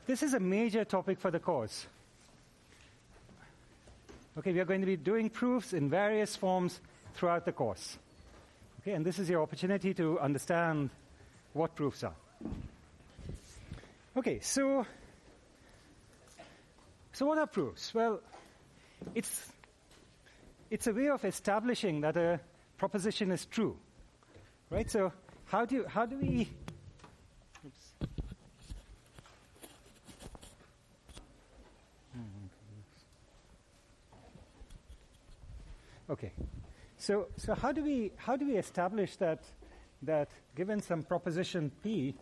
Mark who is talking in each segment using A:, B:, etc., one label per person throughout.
A: this is a major topic for the course. Okay, we are going to be doing proofs in various forms throughout the course. Okay, and this is your opportunity to understand what proofs are. Okay, so what are proofs? Well, it's a way of establishing that a proposition is true, right? So how do we? Oops. Okay, so how do we establish that given some proposition P,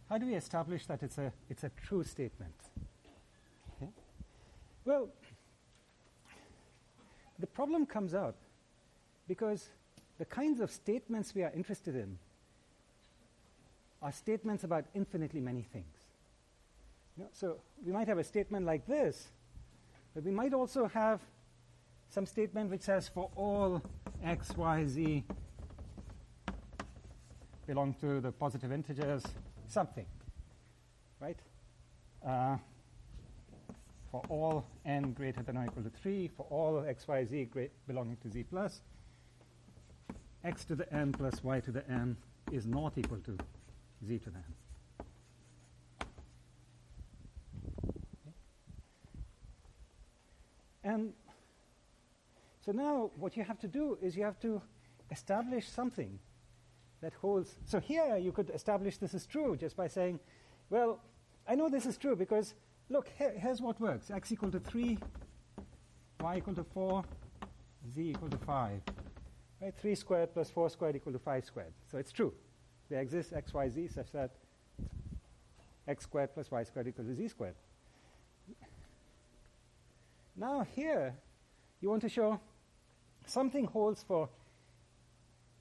A: how do we establish that it's a true statement? Okay. Well, the problem comes up because the kinds of statements we are interested in are statements about infinitely many things. So we might have a statement like this, but we might also have some statement which says for all x, y, z belong to the positive integers, something, right? For all n greater than or equal to 3, for all x, y, z belonging to z plus, x to the n plus y to the n is not equal to z to the n. Okay. And so now what you have to do is you have to establish something that holds. So here you could establish this is true just by saying, well, I know this is true because, look, here's what works. X equal to 3, y equal to 4, z equal to 5. Right? 3 squared plus 4 squared equal to 5 squared. So it's true. There exists x, y, z such that x squared plus y squared equal to z squared. Now here, you want to show something holds for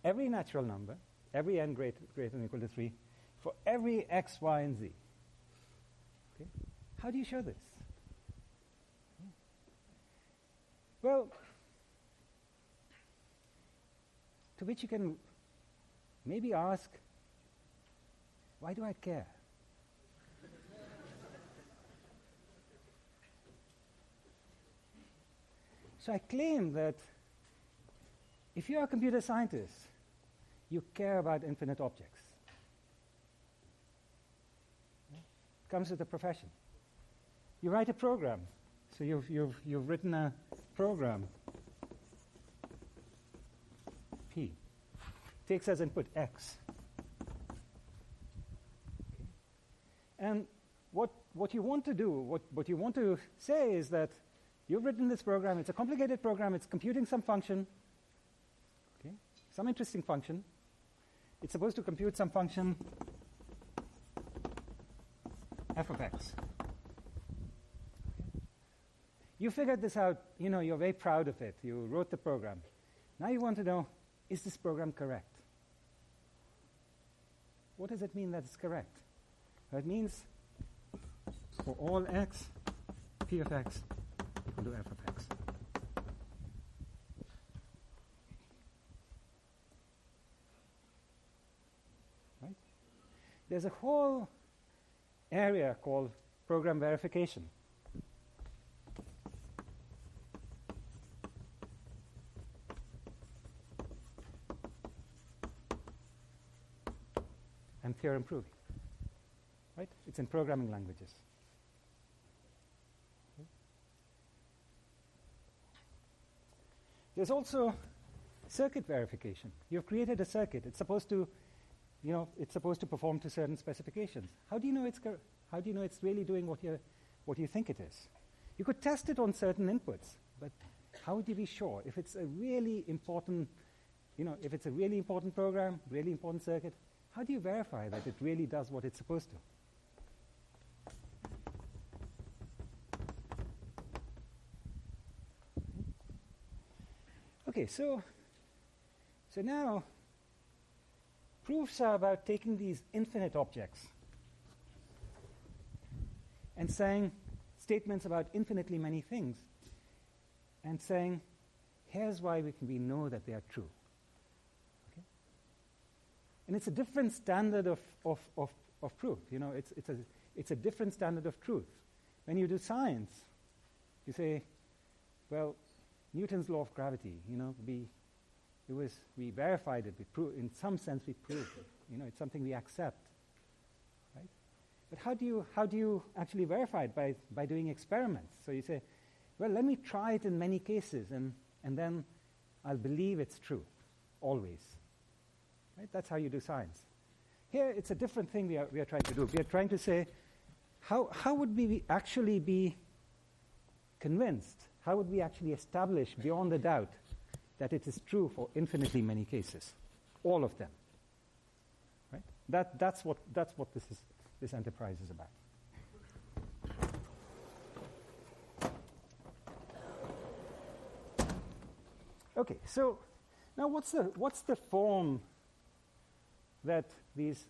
A: every natural number, every n greater than or equal to 3, for every x, y, and z. Okay? How do you show this? Well, to which you can maybe ask, why do I care? So I claim that if you are a computer scientist, you care about infinite objects. It comes with the profession. You write a program. So you've written a program, P. Takes as input x. Okay. And what you want to do, what you want to say is that you've written this program, it's a complicated program, it's computing some function, okay, some interesting function. It's supposed to compute some function f of x. Okay. You figured this out, you're very proud of it. You wrote the program. Now you want to know, is this program correct? What does it mean that it's correct? Well, it means for all x, p of x equal to f of x. Right? There's a whole area called program verification. And theorem proving. Right? It's in programming languages. Okay. There's also circuit verification. You've created a circuit. It's supposed to perform to certain specifications. How do you know it's really doing what you think it is? You could test it on certain inputs, but how would you be sure if it's a really important, if it's a really important program, really important circuit? How do you verify that it really does what it's supposed to? Okay, so now proofs are about taking these infinite objects and saying statements about infinitely many things and saying, here's why we know that they are true. Okay? And it's a different standard of proof. You know, it's a different standard of truth. When you do science, you say, well, Newton's law of gravity, you know, we verified it. In some sense, we proved it. You know, it's something we accept, right? But how do you actually verify it? By doing experiments. So you say, well, let me try it in many cases, and then I'll believe it's true, always. Right? That's how you do science. Here, it's a different thing we are trying to do. We are trying to say, how would we actually be convinced? How would we actually establish beyond a doubt that it is true for infinitely many cases, all of them? Right? That's what this enterprise is about. Okay, so now what's the form that these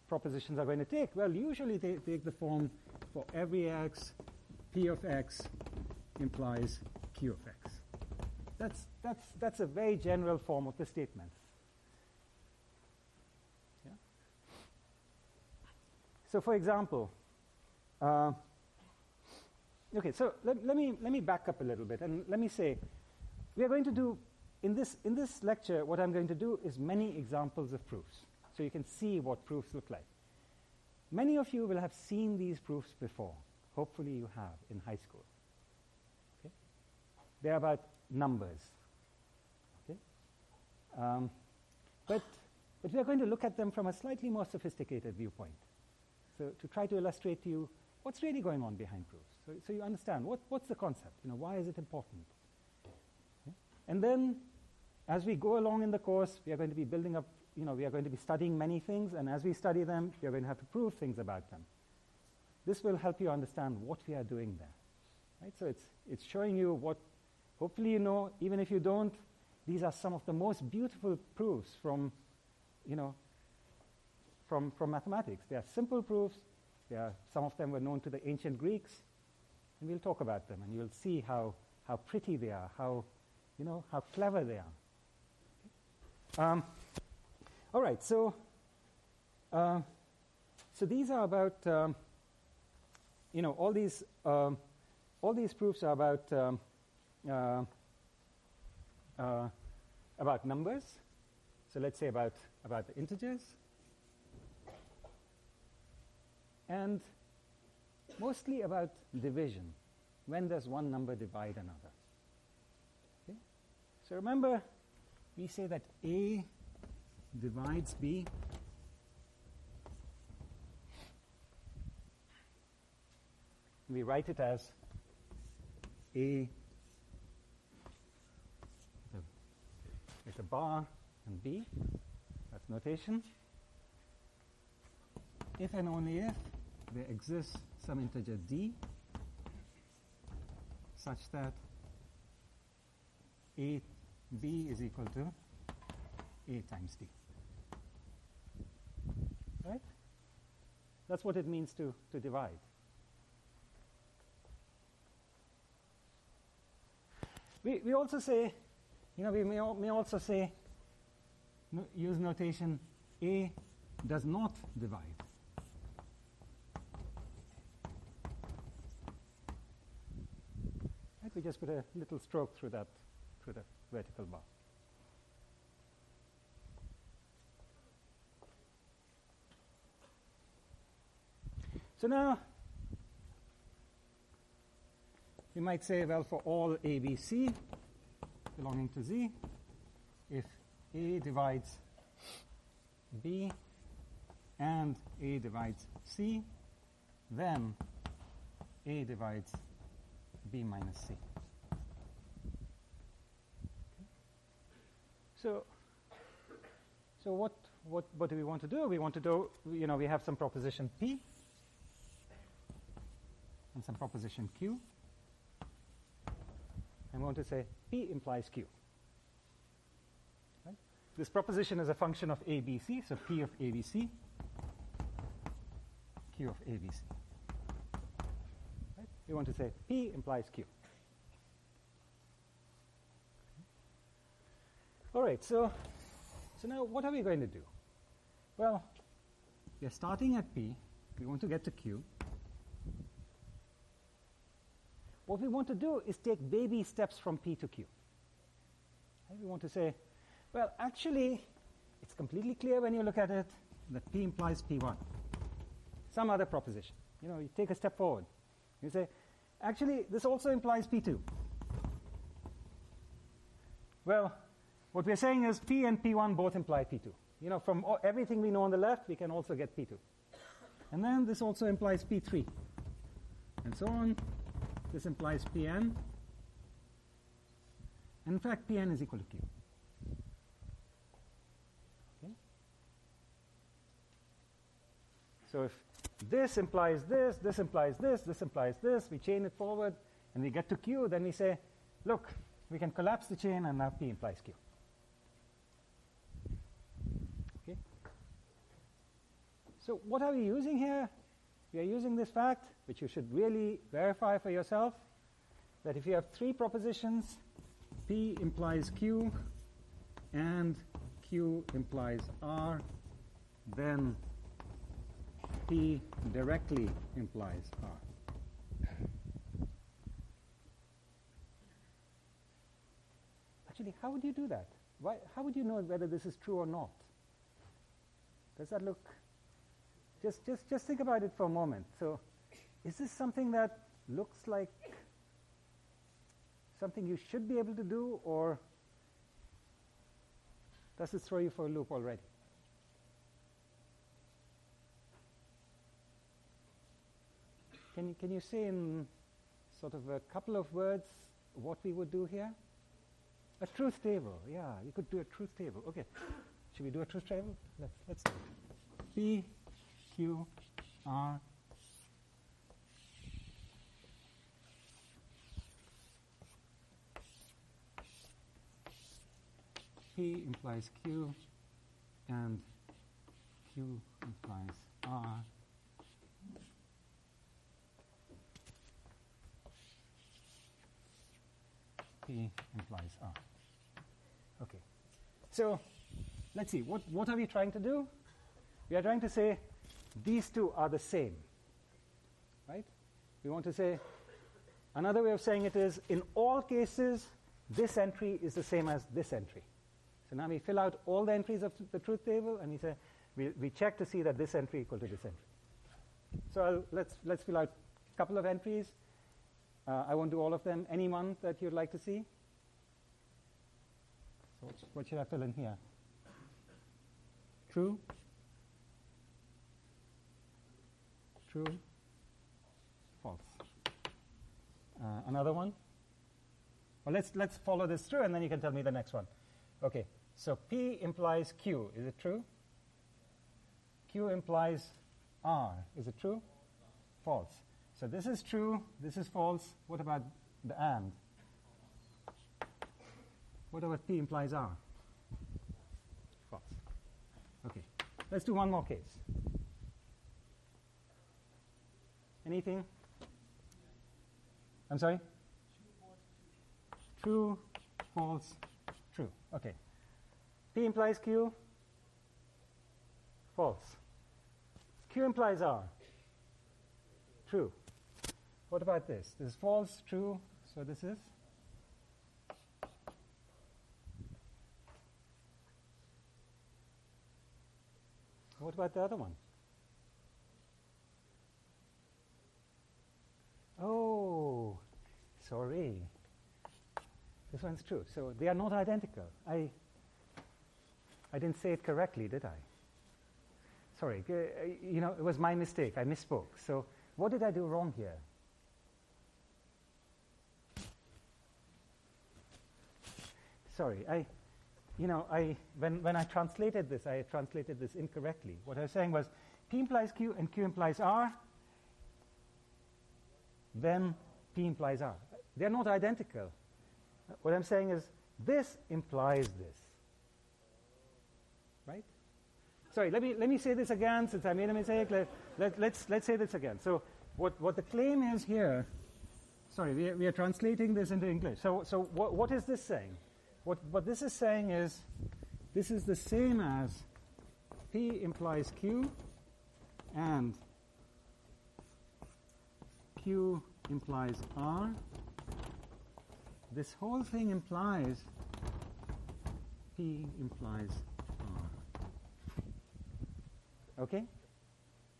A: propositions are going to take? Well, usually they take the form for every x, p of x implies q of x. That's a very general form of the statement. Yeah? So, for example, okay. So let me back up a little bit and let me say, we are going to do in this lecture. What I'm going to do is many examples of proofs, so you can see what proofs look like. Many of you will have seen these proofs before. Hopefully, you have in high school. Okay? They're about numbers. Okay? But we are going to look at them from a slightly more sophisticated viewpoint. So to try to illustrate to you what's really going on behind proofs. So you understand what's the concept? You know, why is it important? Okay? And then, as we go along in the course, we are going to be building up. You know, we are going to be studying many things, and as we study them, we are going to have to prove things about them. This will help you understand what we are doing there. Right? So it's showing you what, hopefully you know, even if you don't, these are some of the most beautiful proofs from mathematics. They are simple proofs. Some of them were known to the ancient Greeks, and we'll talk about them, and you'll see how pretty they are, how clever they are. All right, so these are about all these proofs are about numbers. So let's say about the integers, and mostly about division. When does one number divide another? Okay? So remember, we say that A divides B. We write it as A with a bar and B. That's notation. If and only if there exists some integer D such that AB is equal to A times D. Right? That's what it means to divide. We also say, we may also say, use notation A does not divide. Right? We just put a little stroke through the vertical bar. So now, we might say, well, for all A, B, C belonging to Z, if A divides B and A divides C, then A divides B minus C. Okay. So what do we want to do? We want to do, we have some proposition P and some proposition Q. And we want to say P implies Q. this proposition is a function of ABC, so P of ABC, Q of ABC. Right? We want to say P implies Q. All right, so now what are we going to do? Well, we are starting at P. We want to get to Q. What we want to do is take baby steps from P to Q. Right? We want to say, well, actually, it's completely clear when you look at it that P implies P1. Some other proposition. You take a step forward. You say, actually, this also implies P2. Well, what we're saying is P and P1 both imply P2. From everything we know on the left, we can also get P2. And then this also implies P3. And so on. This implies Pn. And in fact, Pn is equal to Q. Okay? So if this implies this, this implies this, this implies this, we chain it forward, and we get to Q, then we say, look, we can collapse the chain, and now P implies Q. Okay? So what are we using here? We are using this fact, which you should really verify for yourself, that if you have three propositions, P implies Q and Q implies R, then P directly implies R. Actually, how would you do that? How would you know whether this is true or not? Does that look... Just think about it for a moment. So is this something that looks like something you should be able to do, or does it throw you for a loop already? Can you say in sort of a couple of words what we would do here? A truth table. Yeah, you could do a truth table. Okay. Should we do a truth table? Let's do it. P, Q, R, P implies Q and Q implies R. P implies R. Okay. So let's see. What are we trying to do? We are trying to say these two are the same. Right? We want to say, another way of saying it is, in all cases, this entry is the same as this entry. So now we fill out all the entries of the truth table, and we say, we check to see that this entry equal to this entry. So let's fill out a couple of entries. I won't do all of them. Any one that you'd like to see? So what should I fill in here? True. True. False. Another one? Well, let's follow this through, and then you can tell me the next one. Okay. So P implies Q. Is it true? Q implies R. Is it true? False. So this is true. This is false. What about the AND? What about P implies R? False. Okay. Let's do one more case. Anything? I'm sorry? True, false, true. Okay. P implies Q. False. Q implies R. True. What about this? This is false, true, so this is? What about the other one? Oh, sorry. This one's true. So they are not identical. I didn't say it correctly, did I? Sorry. It was my mistake. I misspoke. So what did I do wrong here? Sorry. When I translated this, I translated this incorrectly. What I was saying was P implies Q and Q implies R, then P implies R. They're not identical. What I'm saying is this implies this. right? Sorry, let me say this again since I made a mistake. Let's say this again. So what the claim is here, sorry, we are translating this into English. So what is this saying? What this is saying is this is the same as P implies Q and Q implies R. This whole thing implies P implies R. Okay?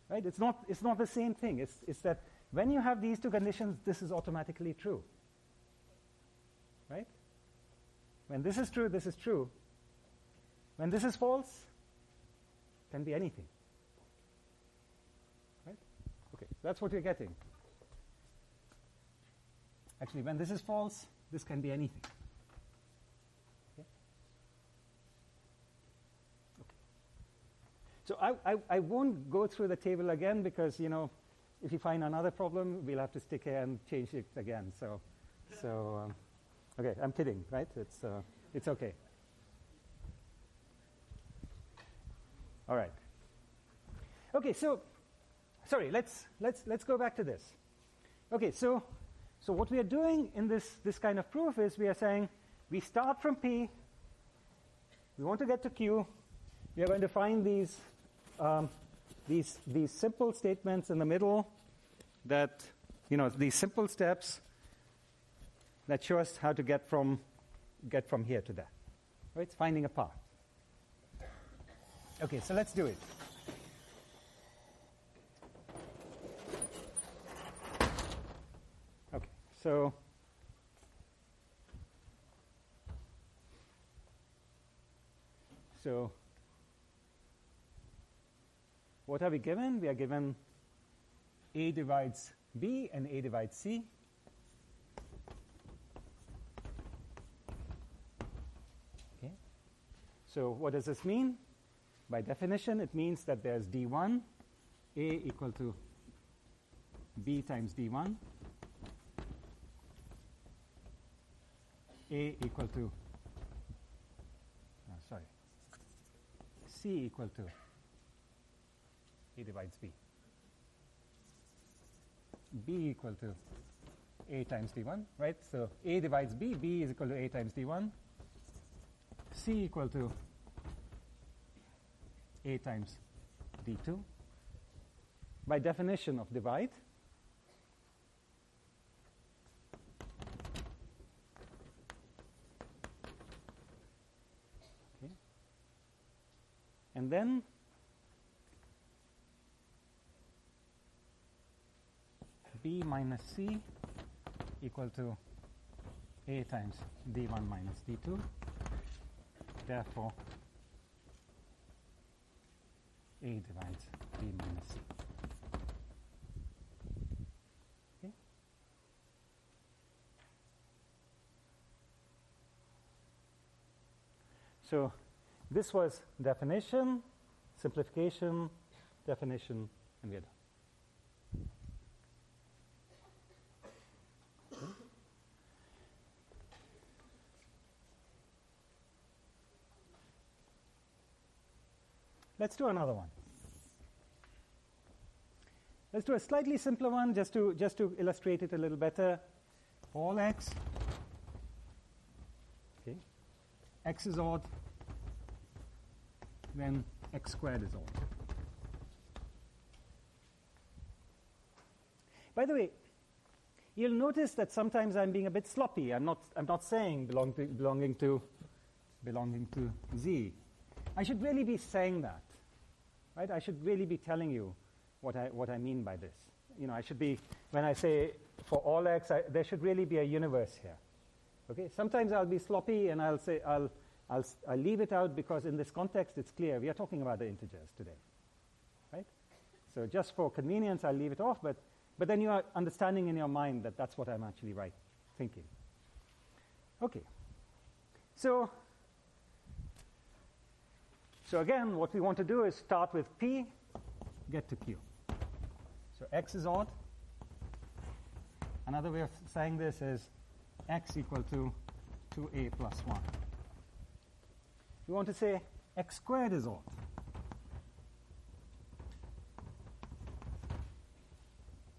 A: Right? It's not the same thing. It's that when you have these two conditions, this is automatically true. Right? When this is true, this is true. When this is false, it can be anything. Right? Okay, that's what you're getting. Actually, when this is false, this can be anything. Okay? Okay. So I won't go through the table again because, if you find another problem, we'll have to stick here and change it again. Okay, I'm kidding, right? It's okay. All right. Okay, so sorry, let's go back to this. Okay, so what we are doing in this kind of proof is we are saying we start from P, we want to get to Q, we are going to find these simple statements in the middle that, these simple steps that show us how to get from here to there. Right? It's finding a path. Okay, so let's do it. Okay, so what are we given? We are given A divides B and A divides C. Okay. So what does this mean? By definition, it means that there's D1, A equal to B times D1, A equal to, C equal to A divides B. B equal to A times D1, right? So A divides B, B is equal to A times D1, C equal to A times D2. By definition of divide, okay. And then B minus C equal to A times D1 minus D2. Therefore, A divides B minus C. Okay. So this was definition, simplification, definition, and we are done. Let's do another one. Let's do a slightly simpler one just to illustrate it a little better. All x, okay, x is odd, then x squared is odd. By the way, you'll notice that sometimes I'm being a bit sloppy. I'm not saying belonging to Z. I should really be saying that. Right? I should really be telling you what I mean by this. I should be, when I say for all x, there should really be a universe here. Okay? Sometimes I'll be sloppy and I'll say I'll leave it out because in this context it's clear we are talking about the integers today. Right? So just for convenience I'll leave it off, but then you are understanding in your mind that that's what I'm actually thinking. Okay. So again, what we want to do is start with P, get to Q. So x is odd. Another way of saying this is x equal to 2a plus 1. We want to say x squared is odd.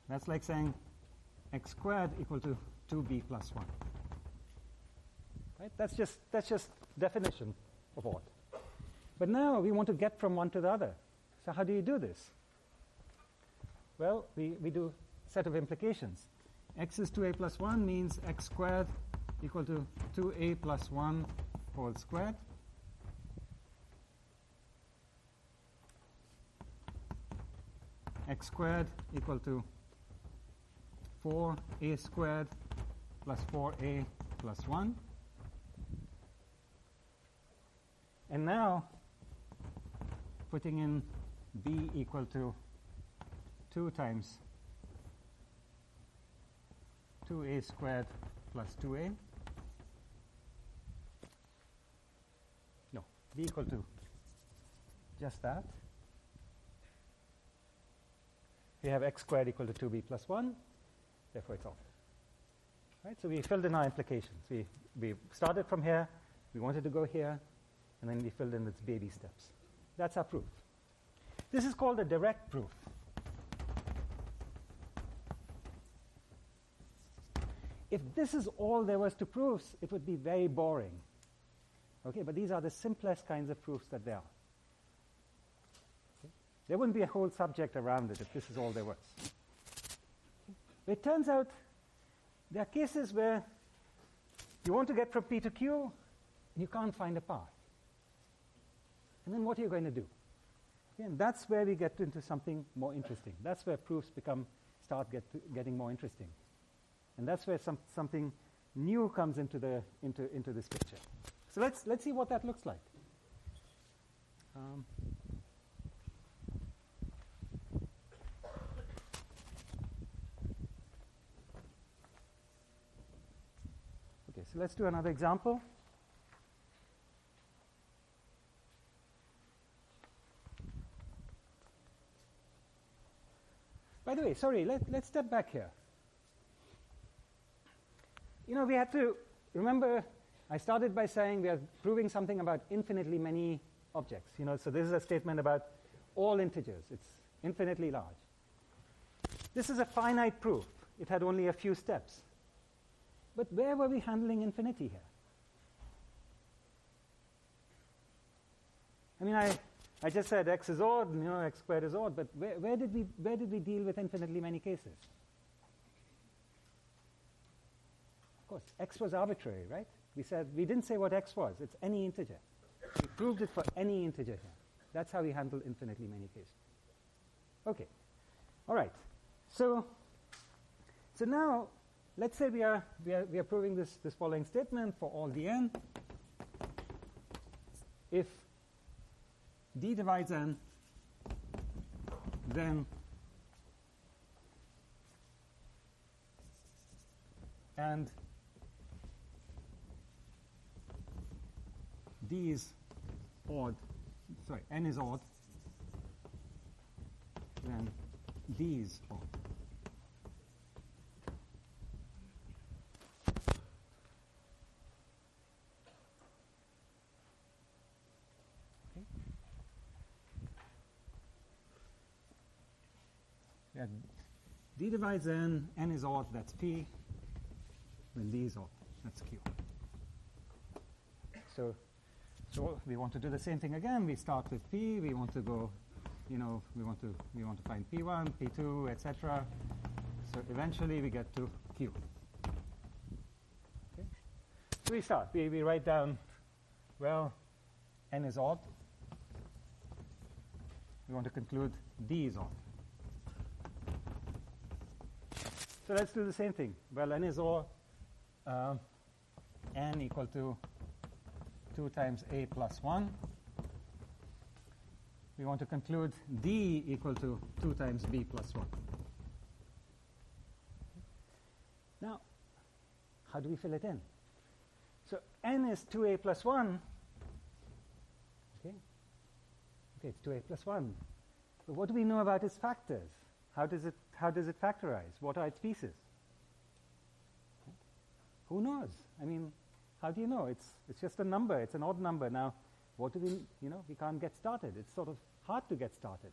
A: That's like saying x squared equal to 2b plus 1. Right? That's just definition of odd. But now we want to get from one to the other. So how do you do this? Well, we do a set of implications. X is 2a plus 1 means x squared equal to 2a plus 1 whole squared. X squared equal to 4a squared plus 4a plus 1. And now, putting in b equal to 2 times 2a squared plus 2a. No, b equal to just that. We have x squared equal to 2b plus 1. Therefore, it's odd. Right? So we filled in our implications. We started from here. We wanted to go here. And then we filled in its baby steps. That's our proof. This is called a direct proof. If this is all there was to proofs, it would be very boring. Okay, but these are the simplest kinds of proofs that there are. Okay? There wouldn't be a whole subject around it if this is all there was. Okay? It turns out there are cases where you want to get from P to Q, and you can't find a path. And then what are you going to do? Okay, and that's where we get into something more interesting. That's where proofs start getting more interesting. And that's where something new comes into this picture. So let's see what that looks like. Okay, so let's do another example. By the way, sorry, let's step back here. You know, we had to remember, I started by saying we are proving something about infinitely many objects. You know, so this is a statement about all integers. It's infinitely large. This is a finite proof. It had only a few steps. But where were we handling infinity here? I mean, I just said x is odd, you know, x squared is odd, but where did we deal with infinitely many cases? Of course, x was arbitrary, right? We didn't say what x was. It's any integer. We proved it for any integer here. That's how we handle infinitely many cases. Okay. All right. So now let's say we are proving this following statement for all the n. If d divides n, then and d is odd, sorry, n is odd, then d is odd. Okay. Yeah, d divides n is odd, that's p, then d is odd, that's q. So we want to do the same thing again. We start with p. We want to go, you know, we want to find p1, p2, etc. So eventually we get to q. Okay. So we start. We write down, well, n is odd. We want to conclude d is odd. So let's do the same thing. Well, n is odd. N equal to 2 times a plus 1. We want to conclude d equal to 2 times b plus 1. Now, how do we fill it in? So n is 2a plus 1. Okay, it's 2a plus 1. But what do we know about its factors? How does it factorize? What are its pieces? Who knows? I mean, how do you know? It's just a number. It's an odd number. Now, what do we can't get started. It's sort of hard to get started.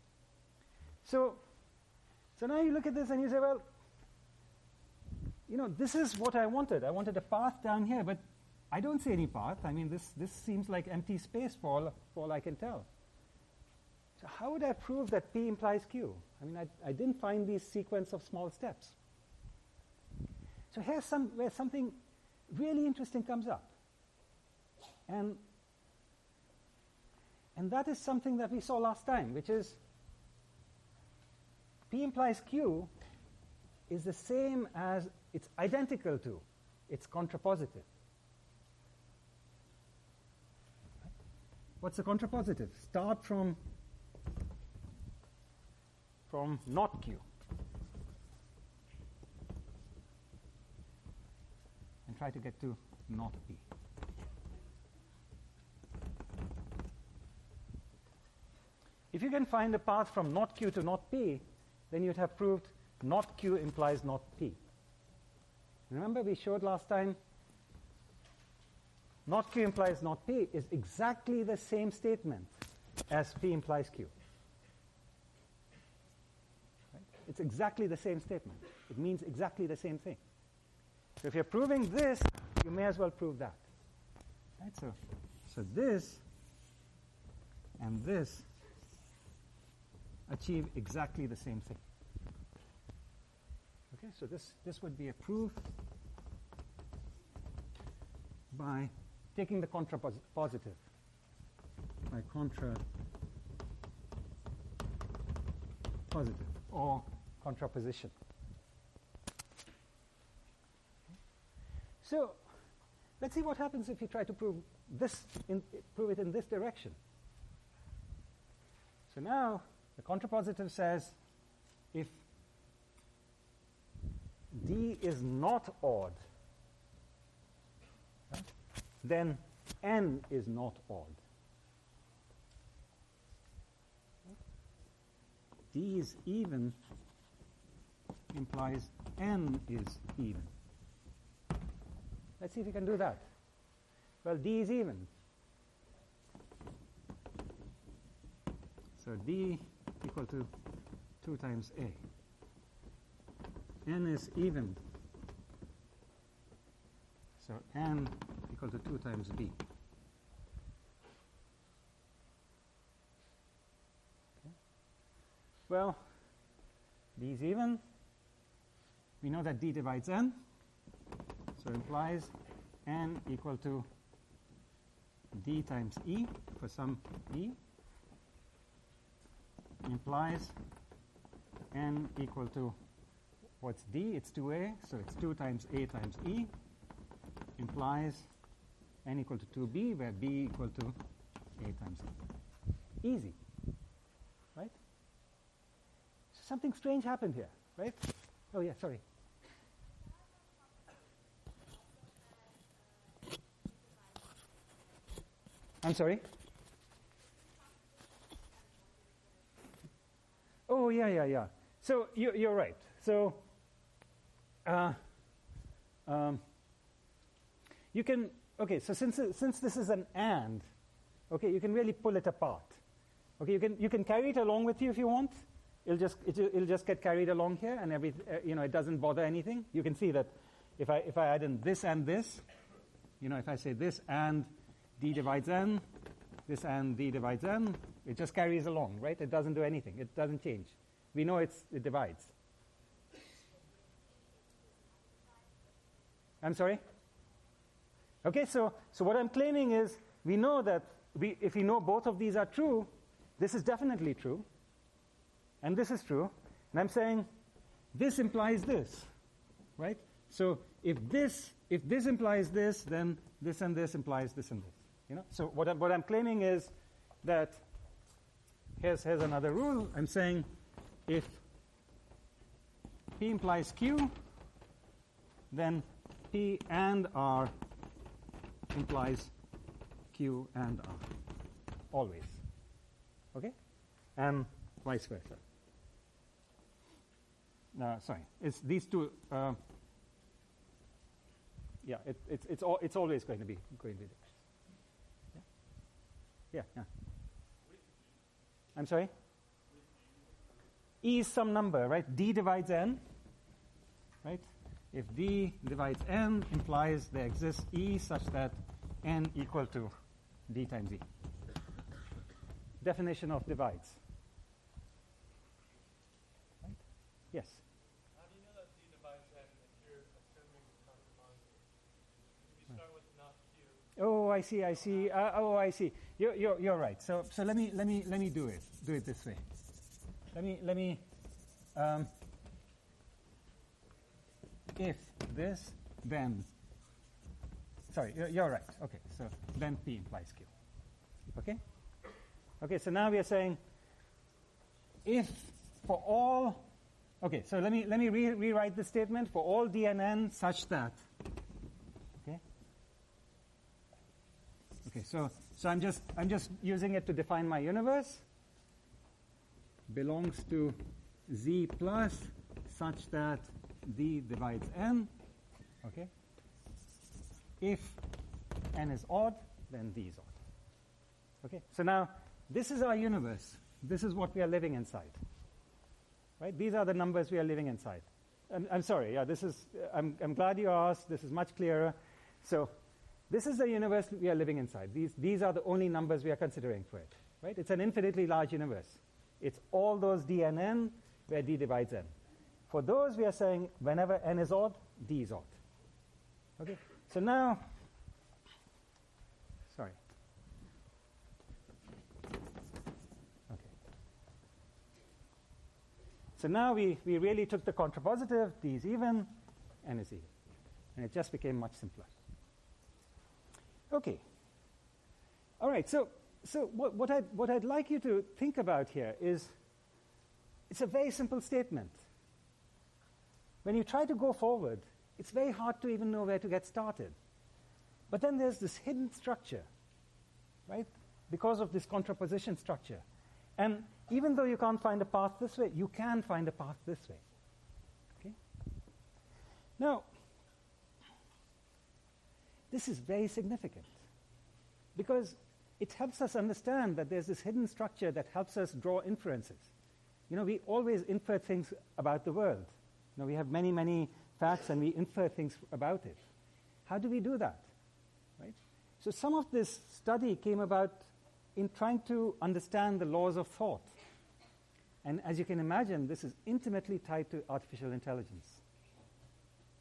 A: So now you look at this and you say, well, this is what I wanted. I wanted a path down here, but I don't see any path. I mean, this seems like empty space for all I can tell. So how would I prove that P implies Q? I mean, I didn't find these sequence of small steps. So here's where something really interesting comes up. And that is something that we saw last time, which is P implies Q is the same as, it's identical to, it's contrapositive. What's the contrapositive? Start from not Q. And try to get to not P. If you can find a path from not Q to not P, then you'd have proved not Q implies not P. Remember we showed last time not Q implies not P is exactly the same statement as P implies Q. Right? It's exactly the same statement. It means exactly the same thing. So if you're proving this, you may as well prove that. Right? So this and this achieve exactly the same thing. Okay, so this would be a proof by taking the contrapositive, by contrapositive or contraposition. So let's see what happens if you try to prove it in this direction. So now the contrapositive says if D is not odd, right, then N is not odd. D is even implies N is even. Let's see if we can do that. Well, D is even. So D equal to 2 times A. N is even. So N equal to 2 times B. Okay. Well, D is even. We know that D divides N. So it implies N equal to D times E for some E. Implies N equal to, what's D? It's 2A, so it's 2 times A times E. Implies N equal to 2B, where B equal to A times E. Easy, right? So something strange happened here, right? Oh yeah, sorry. I'm sorry? Oh, yeah. So you're right. So you can, okay, so since this is an and, okay, you can really pull it apart. Okay, you can carry it along with you if you want. It'll just get carried along here, and it doesn't bother anything. You can see that if I add in this and this, if I say this and D divides N, this and D divides N, it just carries along, right? It doesn't do anything. It doesn't change. We know it divides. I'm sorry? Okay, so what I'm claiming is we know that if we know both of these are true, this is definitely true, and this is true. And I'm saying this implies this, right? So if this implies this, then this and this implies this and this. So what I'm claiming is that here's another rule. I'm saying if P implies Q, then P and R implies Q and R, always. Okay? And vice versa. Sorry, it's these two. It's always going to be the case. Yeah, yeah. I'm sorry? E is some number, right? D divides n, right? If D divides n implies there exists E such that n equal to D times E. Definition of divides. Right? Yes?
B: How do you know that D divides n if you're assuming common modular? If you start with not Q.
A: Oh, I see. I see. You're right. So let me do it this way. Let me if this, then sorry, you're right. Okay, so then P implies Q. Okay, so now we are saying if for all, okay, so let me rewrite the statement for all D and N such that, okay, so I'm just using it to define my universe, belongs to Z plus such that D divides N, okay? If N is odd, then D is odd. Okay, so now this is our universe. This is what we are living inside. Right? These are the numbers we are living inside. I'm sorry, yeah, this is, I'm glad you asked. This is much clearer. So this is the universe we are living inside. These are the only numbers we are considering for it. Right? It's an infinitely large universe. It's all those D and N where D divides N. For those, we are saying whenever N is odd, D is odd. Okay? So now, sorry. Okay. So now we really took the contrapositive, D is even, N is even. And it just became much simpler. Okay. All right, so what I'd like you to think about here is, it's a very simple statement. When you try to go forward, it's very hard to even know where to get started. But then there's this hidden structure, right? Because of this contraposition structure. And even though you can't find a path this way, you can find a path this way. Okay? Now, this is very significant because it helps us understand that there's this hidden structure that helps us draw inferences. You know, we always infer things about the world. You know, we have many, many facts and we infer things about it. How do we do that? Right? So some of this study came about in trying to understand the laws of thought. And as you can imagine, this is intimately tied to artificial intelligence.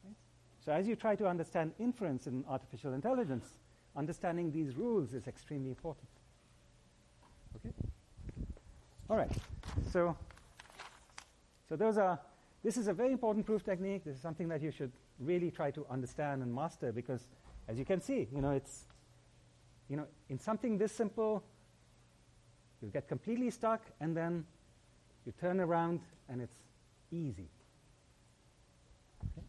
A: Right? So as you try to understand inference in artificial intelligence, understanding these rules is extremely important. Okay? All right. So this is a very important proof technique. This is something that you should really try to understand and master because, as you can see, it's, in something this simple, you get completely stuck and then you turn around and it's easy. Okay?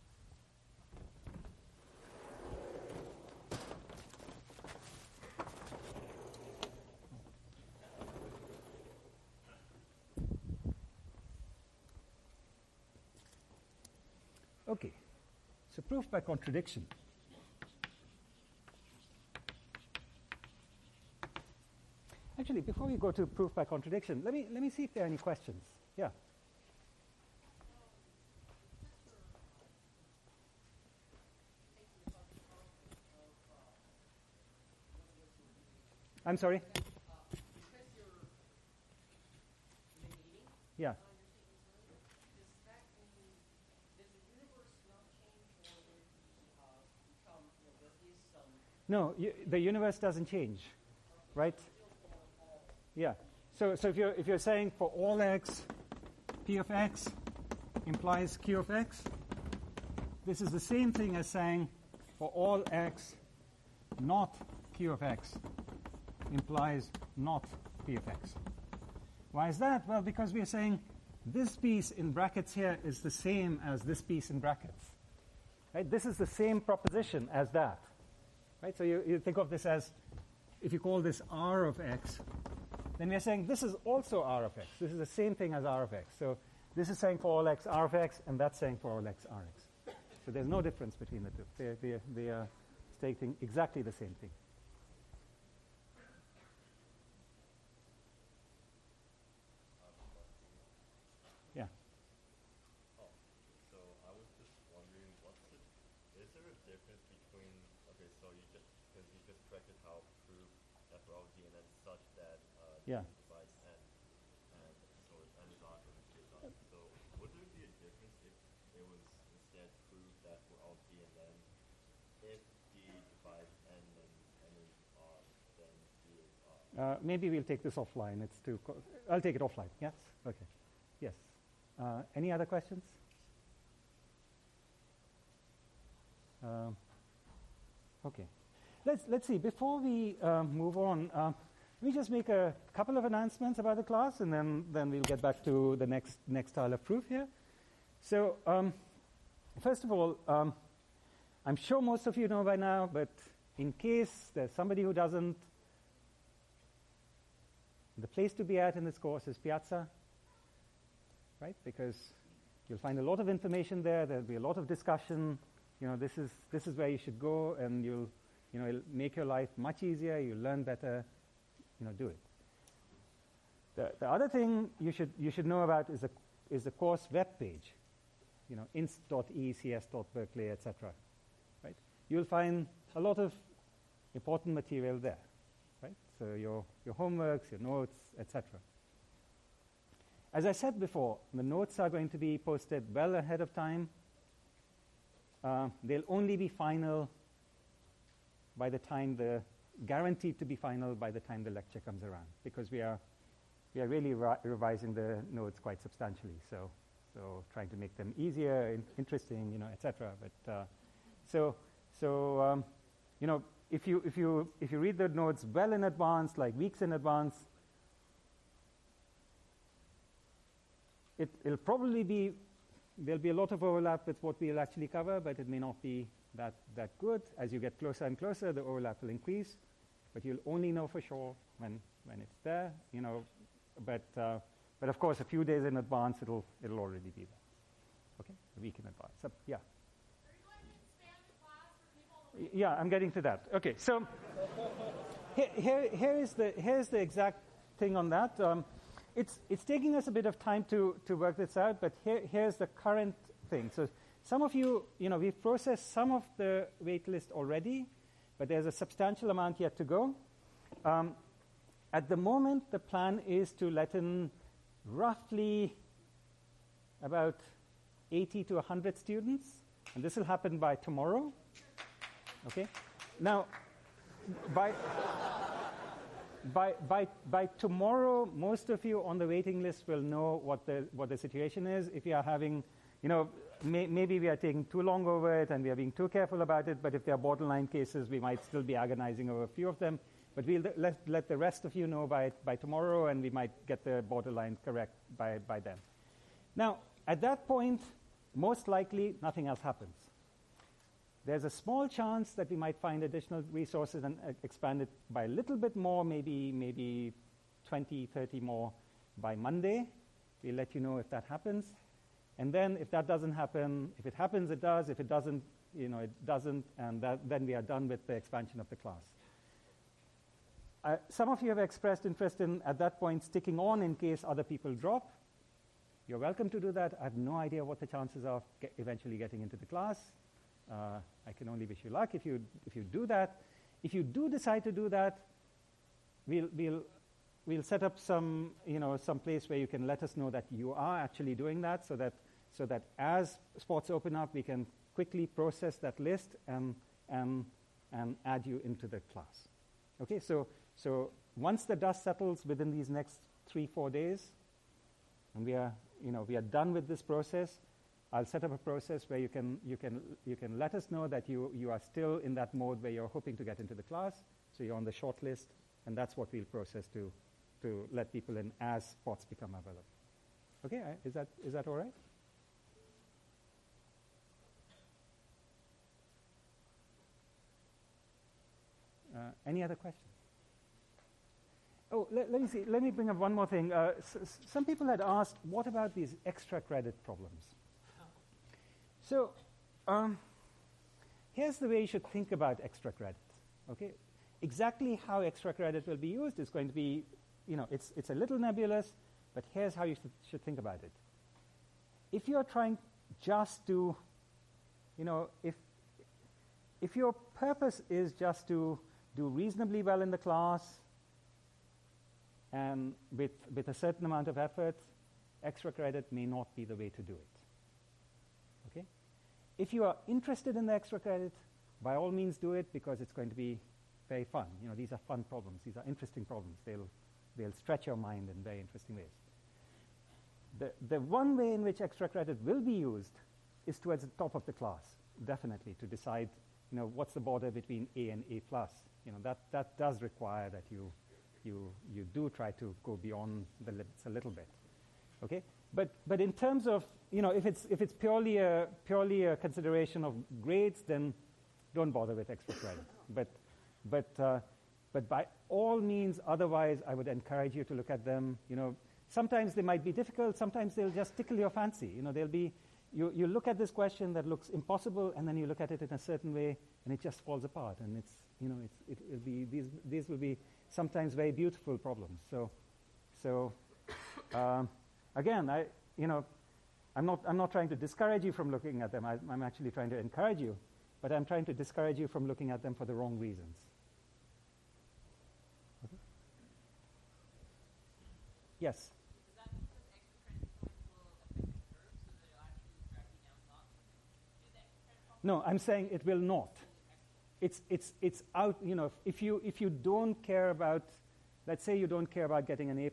A: Okay, so proof by contradiction. Actually, before we go to proof by contradiction, let me see if there are any questions. Yeah. I'm sorry? Yeah. No, the universe doesn't change, right? Yeah. So if you're saying for all x, P of x implies Q of x, this is the same thing as saying for all x, not Q of x implies not P of x. Why is that? Well, because we are saying this piece in brackets here is the same as this piece in brackets. Right? This is the same proposition as that. Right? So you think of this as, if you call this R of x, then we're saying this is also R of x. This is the same thing as R of x. So this is saying for all x R of x, and that's saying for all x Rx. So there's no difference between the two. They are stating exactly the same thing.
C: difference between, okay, so you just, because you just corrected how proof that for all GNN such that
A: Yeah.
C: the device N, and so N is on and J is on. So would there be a difference if it was instead proved that for all GNN, if the device N is on, then G is on?
A: Maybe we'll take this offline. It's too. I'll take it offline. Yes. Okay. Yes. Any other questions? Okay. Let's see. Before we move on, let me just make a couple of announcements about the class, and then we'll get back to the next style of proof here. So, first of all, I'm sure most of you know by now, but in case there's somebody who doesn't, the place to be at in this course is Piazza, right? Because you'll find a lot of information there. There'll be a lot of discussion. This is where you should go, and it'll make your life much easier. You'll learn better. Do it. The other thing you should know about is the course web page. inst.ecs.berkeley, etc. Right? You'll find a lot of important material there. Right? So your homeworks, your notes, etc. As I said before, the notes are going to be posted well ahead of time. They'll only be final by the time guaranteed to be final by the time the lecture comes around, because we are really revising the notes quite substantially. So trying to make them easier, interesting, etc. But if you read the notes well in advance, like weeks in advance, it'll probably be, there'll be a lot of overlap with what we'll actually cover, but it may not be that good. As you get closer and closer, the overlap will increase, but you'll only know for sure when it's there, But of course, a few days in advance, it'll already be there. Okay, a week in advance. So, yeah.
D: Are you going to expand the class for people?
A: Yeah, I'm getting to that. Okay, so here's the exact thing on that. It's taking us a bit of time to work this out, but here's the current thing. So some of you, we've processed some of the wait list already, but there's a substantial amount yet to go. At the moment, the plan is to let in roughly about 80 to 100 students, and this will happen by tomorrow. Okay? Now, by tomorrow, most of you on the waiting list will know what the situation is. If you are having, maybe we are taking too long over it and we are being too careful about it, but if there are borderline cases, we might still be agonizing over a few of them. But we'll let the rest of you know by tomorrow, and we might get the borderline correct by then. Now, at that point, most likely nothing else happens. There's a small chance that we might find additional resources and expand it by a little bit more, maybe 20, 30 more by Monday. We'll let you know if that happens. And then if that doesn't happen, if it happens, it does. If it doesn't, it doesn't, and then we are done with the expansion of the class. Some of you have expressed interest in, at that point, sticking on in case other people drop. You're welcome to do that. I have no idea what the chances are of eventually getting into the class. I can only wish you luck if you do that. If you do decide to do that, we'll set up some place where you can let us know that you are actually doing that, so that as spots open up, we can quickly process that list and add you into the class. Okay, so once the dust settles within these next 3-4 days, and we are done with this process, I'll set up a process where you can let us know that you are still in that mode where you're hoping to get into the class, so you're on the short list, and that's what we'll process to let people in as spots become available. Okay, is that all right? Any other questions? Oh, let me see. Let me bring up one more thing. Some people had asked, what about these extra credit problems? So here's the way you should think about extra credit. Okay, exactly how extra credit will be used is going to be, it's a little nebulous, but here's how you should think about it. If you're trying just to, if your purpose is just to do reasonably well in the class and with a certain amount of effort, extra credit may not be the way to do it. Okay? If you are interested in the extra credit, by all means do it, because it's going to be very fun. These are fun problems. These are interesting problems. They'll stretch your mind in very interesting ways. The one way in which extra credit will be used is towards the top of the class, definitely, to decide, what's the border between A and A+. That does require that you do try to go beyond the limits a little bit. Okay? But in terms of, if it's purely a consideration of grades, then don't bother with extra credit. But by all means, otherwise, I would encourage you to look at them. Sometimes they might be difficult. Sometimes they'll just tickle your fancy. They'll be. You look at this question that looks impossible, and then you look at it in a certain way, and it just falls apart. And it'll be these will be sometimes very beautiful problems. So again, I'm not trying to discourage you from looking at them. I'm actually trying to encourage you, but I'm trying to discourage you from looking at them for the wrong reasons. Okay? Yes.
D: Is that because extra credit points will affect the curve, so they'll actually drag you down not to do the extra credit problem?
A: No, I'm saying it will not. It's out. If you don't care about, let's say you don't care about getting an A+,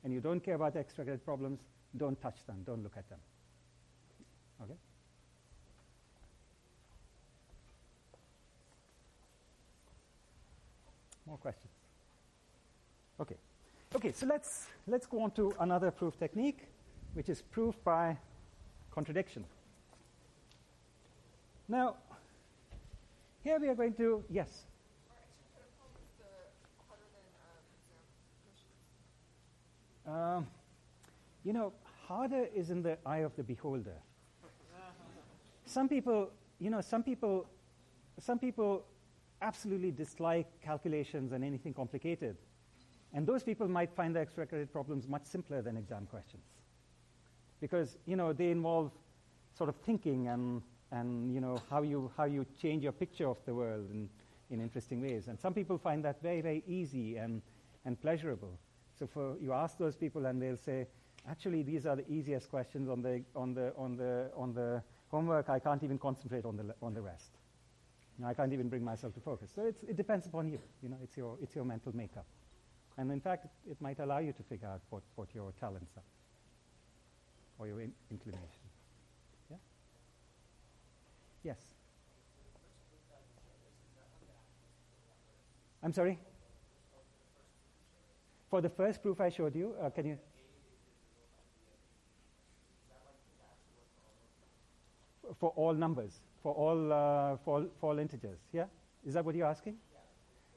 A: and you don't care about extra credit problems, don't touch them. Don't look at them. Okay. More questions? Okay. Okay, so let's go on to another proof technique, which is proof by contradiction. Now, here we are going to, yes?
E: Are extra credit problems harder than exam questions?
A: Harder is in the eye of the beholder. Some people absolutely dislike calculations and anything complicated. And those people might find the extra credit problems much simpler than exam questions. Because, they involve sort of thinking and how you change your picture of the world in interesting ways. And some people find that very, very easy and pleasurable. So you ask those people and they'll say, actually, these are the easiest questions on the homework. I can't even concentrate on the rest. I can't even bring myself to focus. So it depends upon you. It's your mental makeup. And in fact, it might allow you to figure out what your talents are or your inclination. Yeah? Yes? I'm sorry? For the first proof I showed you, can you? For all numbers, for all integers, yeah? Is that what you're asking?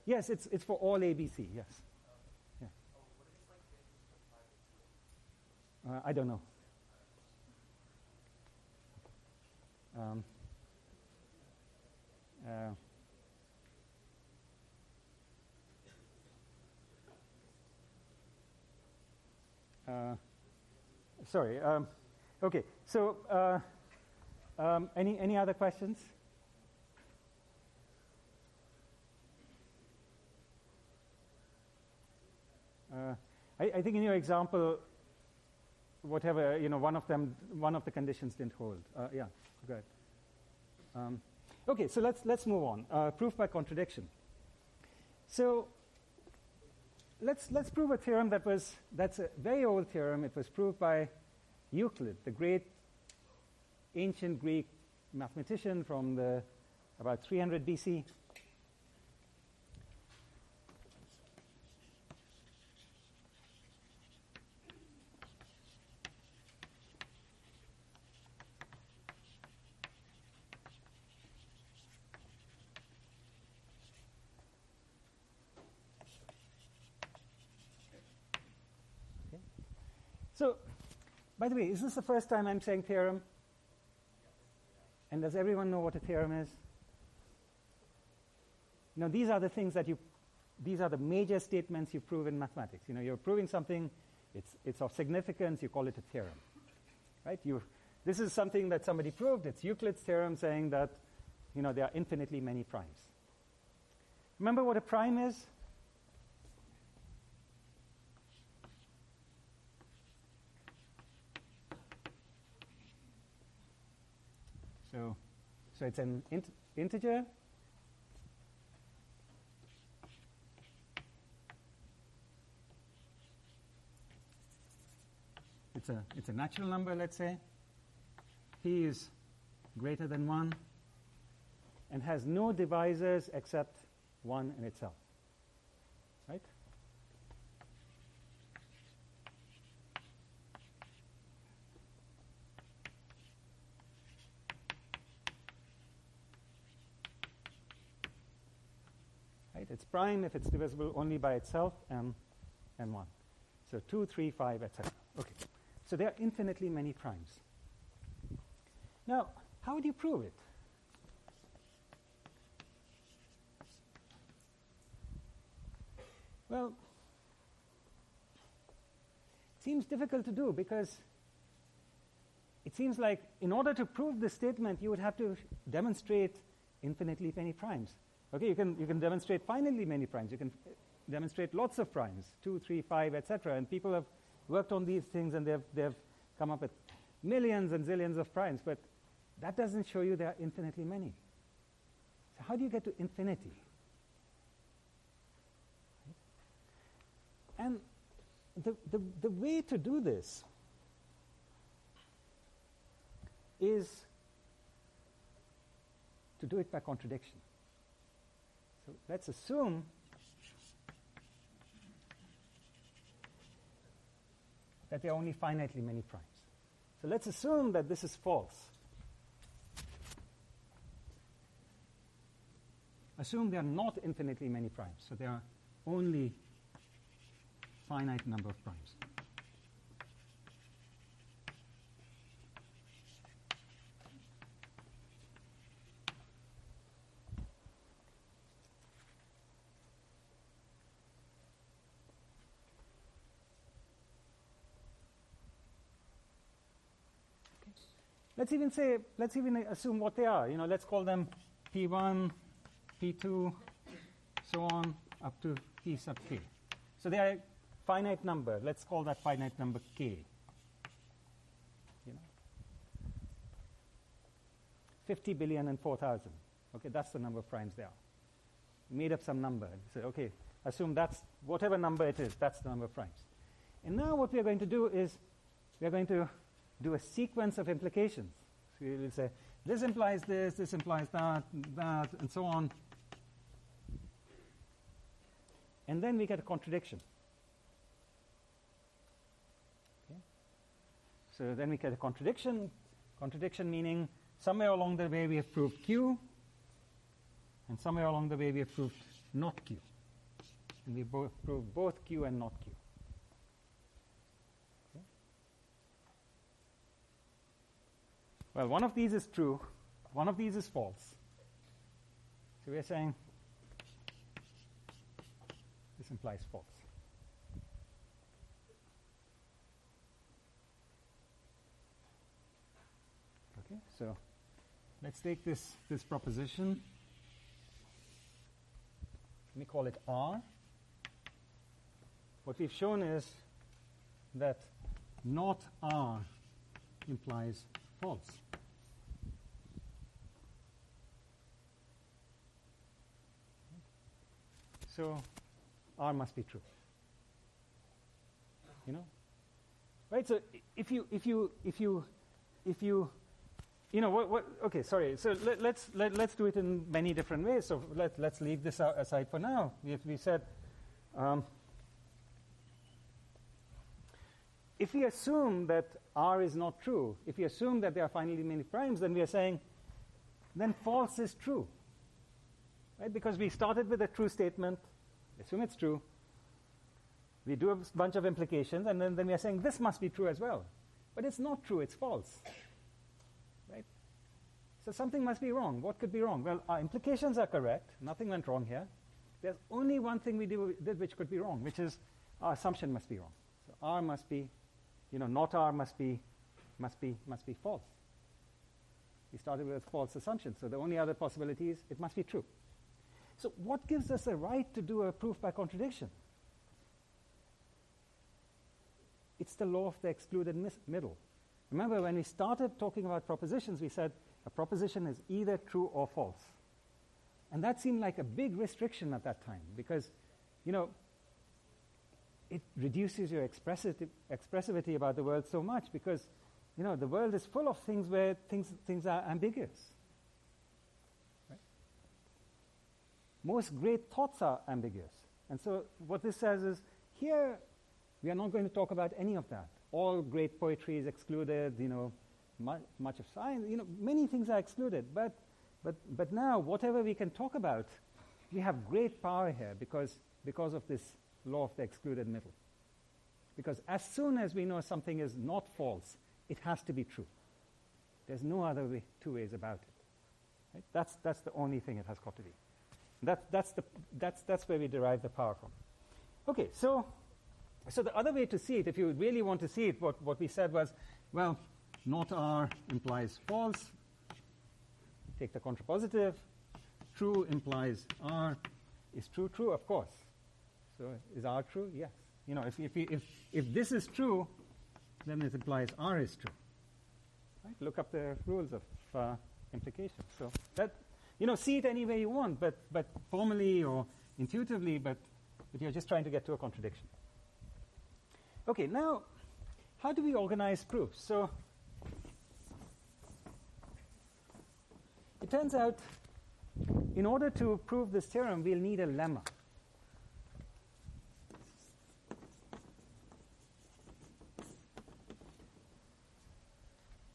A: Yes, it's for all ABC, yes. Yeah. I don't know. Sorry. Okay. So, any other questions? I think in your example, whatever, one of the conditions didn't hold. Yeah, good. Okay, so let's move on. Proof by contradiction. So let's prove a theorem that's a very old theorem. It was proved by Euclid, the great ancient Greek mathematician from about 300 BC. So, by the way, is this the first time I'm saying theorem? And does everyone know what a theorem is? These are the things these are the major statements you prove in mathematics. You're proving something, it's of significance, you call it a theorem, right? This is something that somebody proved. It's Euclid's theorem saying that there are infinitely many primes. Remember what a prime is? So it's an integer. It's a natural number, let's say. P is greater than 1 and has no divisors except 1 in itself. Right? Right? It's prime if it's divisible only by itself and 1. So 2, 3, 5, etc. Okay. So there are infinitely many primes. Now, how would you prove it? Well, it seems difficult to do because it seems like in order to prove this statement, you would have to demonstrate infinitely many primes. Okay, you can demonstrate finitely many primes. You can demonstrate lots of primes, 2, 3, 5, etc. And people have worked on these things and they've come up with millions and zillions of primes, but that doesn't show you there are infinitely many. So how do you get to infinity? And the way to do this is to do it by contradiction. So let's assume that there are only finitely many primes. So let's assume that this is false. Assume there are not infinitely many primes. So there are only finite number of primes. Let's even assume what they are. Let's call them P1, P2, so on, up to P sub k. So they are a finite number. Let's call that finite number k. 50 billion and 4,000. Okay, that's the number of primes there are. Made up some number. So, okay, assume that's whatever number it is, that's the number of primes. And now what we are going to do is we are going to do a sequence of implications. So we will say, this implies this implies that, and so on. And then we get a contradiction. Okay? So then we get a contradiction meaning somewhere along the way we have proved Q, and somewhere along the way we have proved not Q. And we proved both Q and not Q. Well, one of these is true, one of these is false. So we are saying this implies false. Okay, so let's take this proposition. Let me call it R. What we've shown is that not R implies false. So R must be true. Right? So if you okay, sorry. So let's do it in many different ways. So let's leave this aside for now. We said if we assume that R is not true, if we assume that there are finitely many primes, then we are saying then false is true. Right? Because we started with a true statement, assume it's true, we do a bunch of implications, and then we are saying this must be true as well. But it's not true, it's false. Right? So something must be wrong. What could be wrong? Well, our implications are correct. Nothing went wrong here. There's only one thing we did which could be wrong, which is our assumption must be wrong. So R must be, not R must be false. We started with a false assumption. So the only other possibility is it must be true. So what gives us a right to do a proof by contradiction? It's the law of the excluded middle. Remember, when we started talking about propositions, we said a proposition is either true or false. And that seemed like a big restriction at that time because, it reduces your expressivity about the world so much because, the world is full of things where things are ambiguous. Right? Most great thoughts are ambiguous. And so what this says is, here we are not going to talk about any of that. All great poetry is excluded, much of science, many things are excluded. But now, whatever we can talk about, we have great power here because of this law of the excluded middle. Because as soon as we know something is not false, it has to be true. There's no other two ways about it. Right? That's the only thing it has got to be. That's where we derive the power from. Okay, so the other way to see it, if you really want to see it, what we said was, well, not R implies false. Take the contrapositive. True implies R is true. True, of course. So is R true? Yes. If this is true, then it implies R is true. Right? Look up the rules of implication. So that see it any way you want, but formally or intuitively, but you're just trying to get to a contradiction. Okay, now how do we organize proofs? So it turns out, in order to prove this theorem, we'll need a lemma.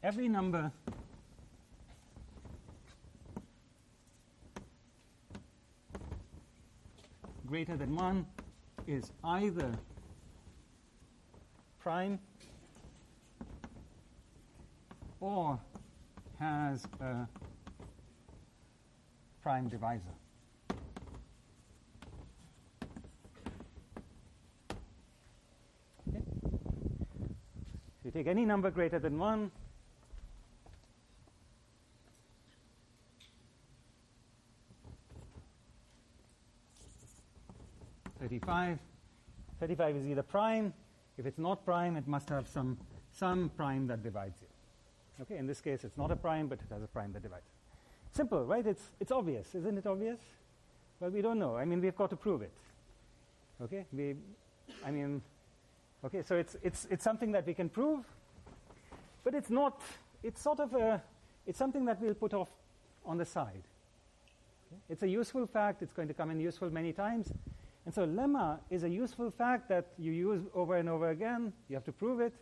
A: Every number greater than 1 is either prime or has a prime divisor. Okay. So you take any number greater than 1, .35 is either prime. If it's not prime, it must have some prime that divides it. Okay, in this case, it's not a prime, but it has a prime that divides it. Simple, right? It's obvious, isn't it obvious? Well, we don't know. I mean, we've got to prove it. Okay, okay. So it's something that we can prove, but it's not. It's sort of it's something that we'll put off on the side. Okay? It's a useful fact. It's going to come in useful many times. And so lemma is a useful fact that you use over and over again. You have to prove it.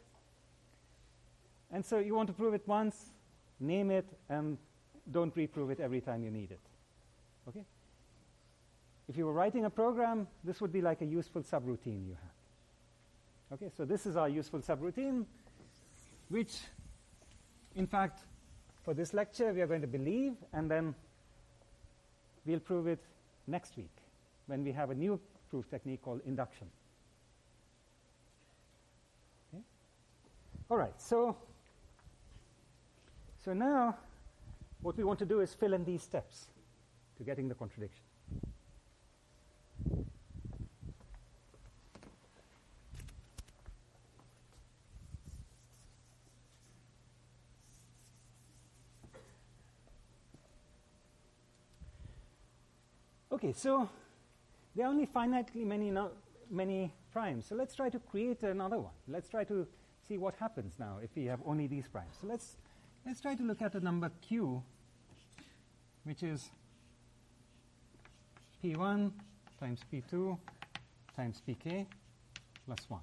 A: And so you want to prove it once, name it, and don't reprove it every time you need it. Okay? If you were writing a program, this would be like a useful subroutine you have. Okay, so this is our useful subroutine, which, in fact, for this lecture, we are going to believe, and then we'll prove it next week, when we have a new proof technique called induction. Okay? All right, so now what we want to do is fill in these steps to getting the contradiction. Okay, so there are only finitely many primes. So let's try to create another one. Let's try to see what happens now if we have only these primes. So let's try to look at a number q, which is p1 times p2 times pk plus 1.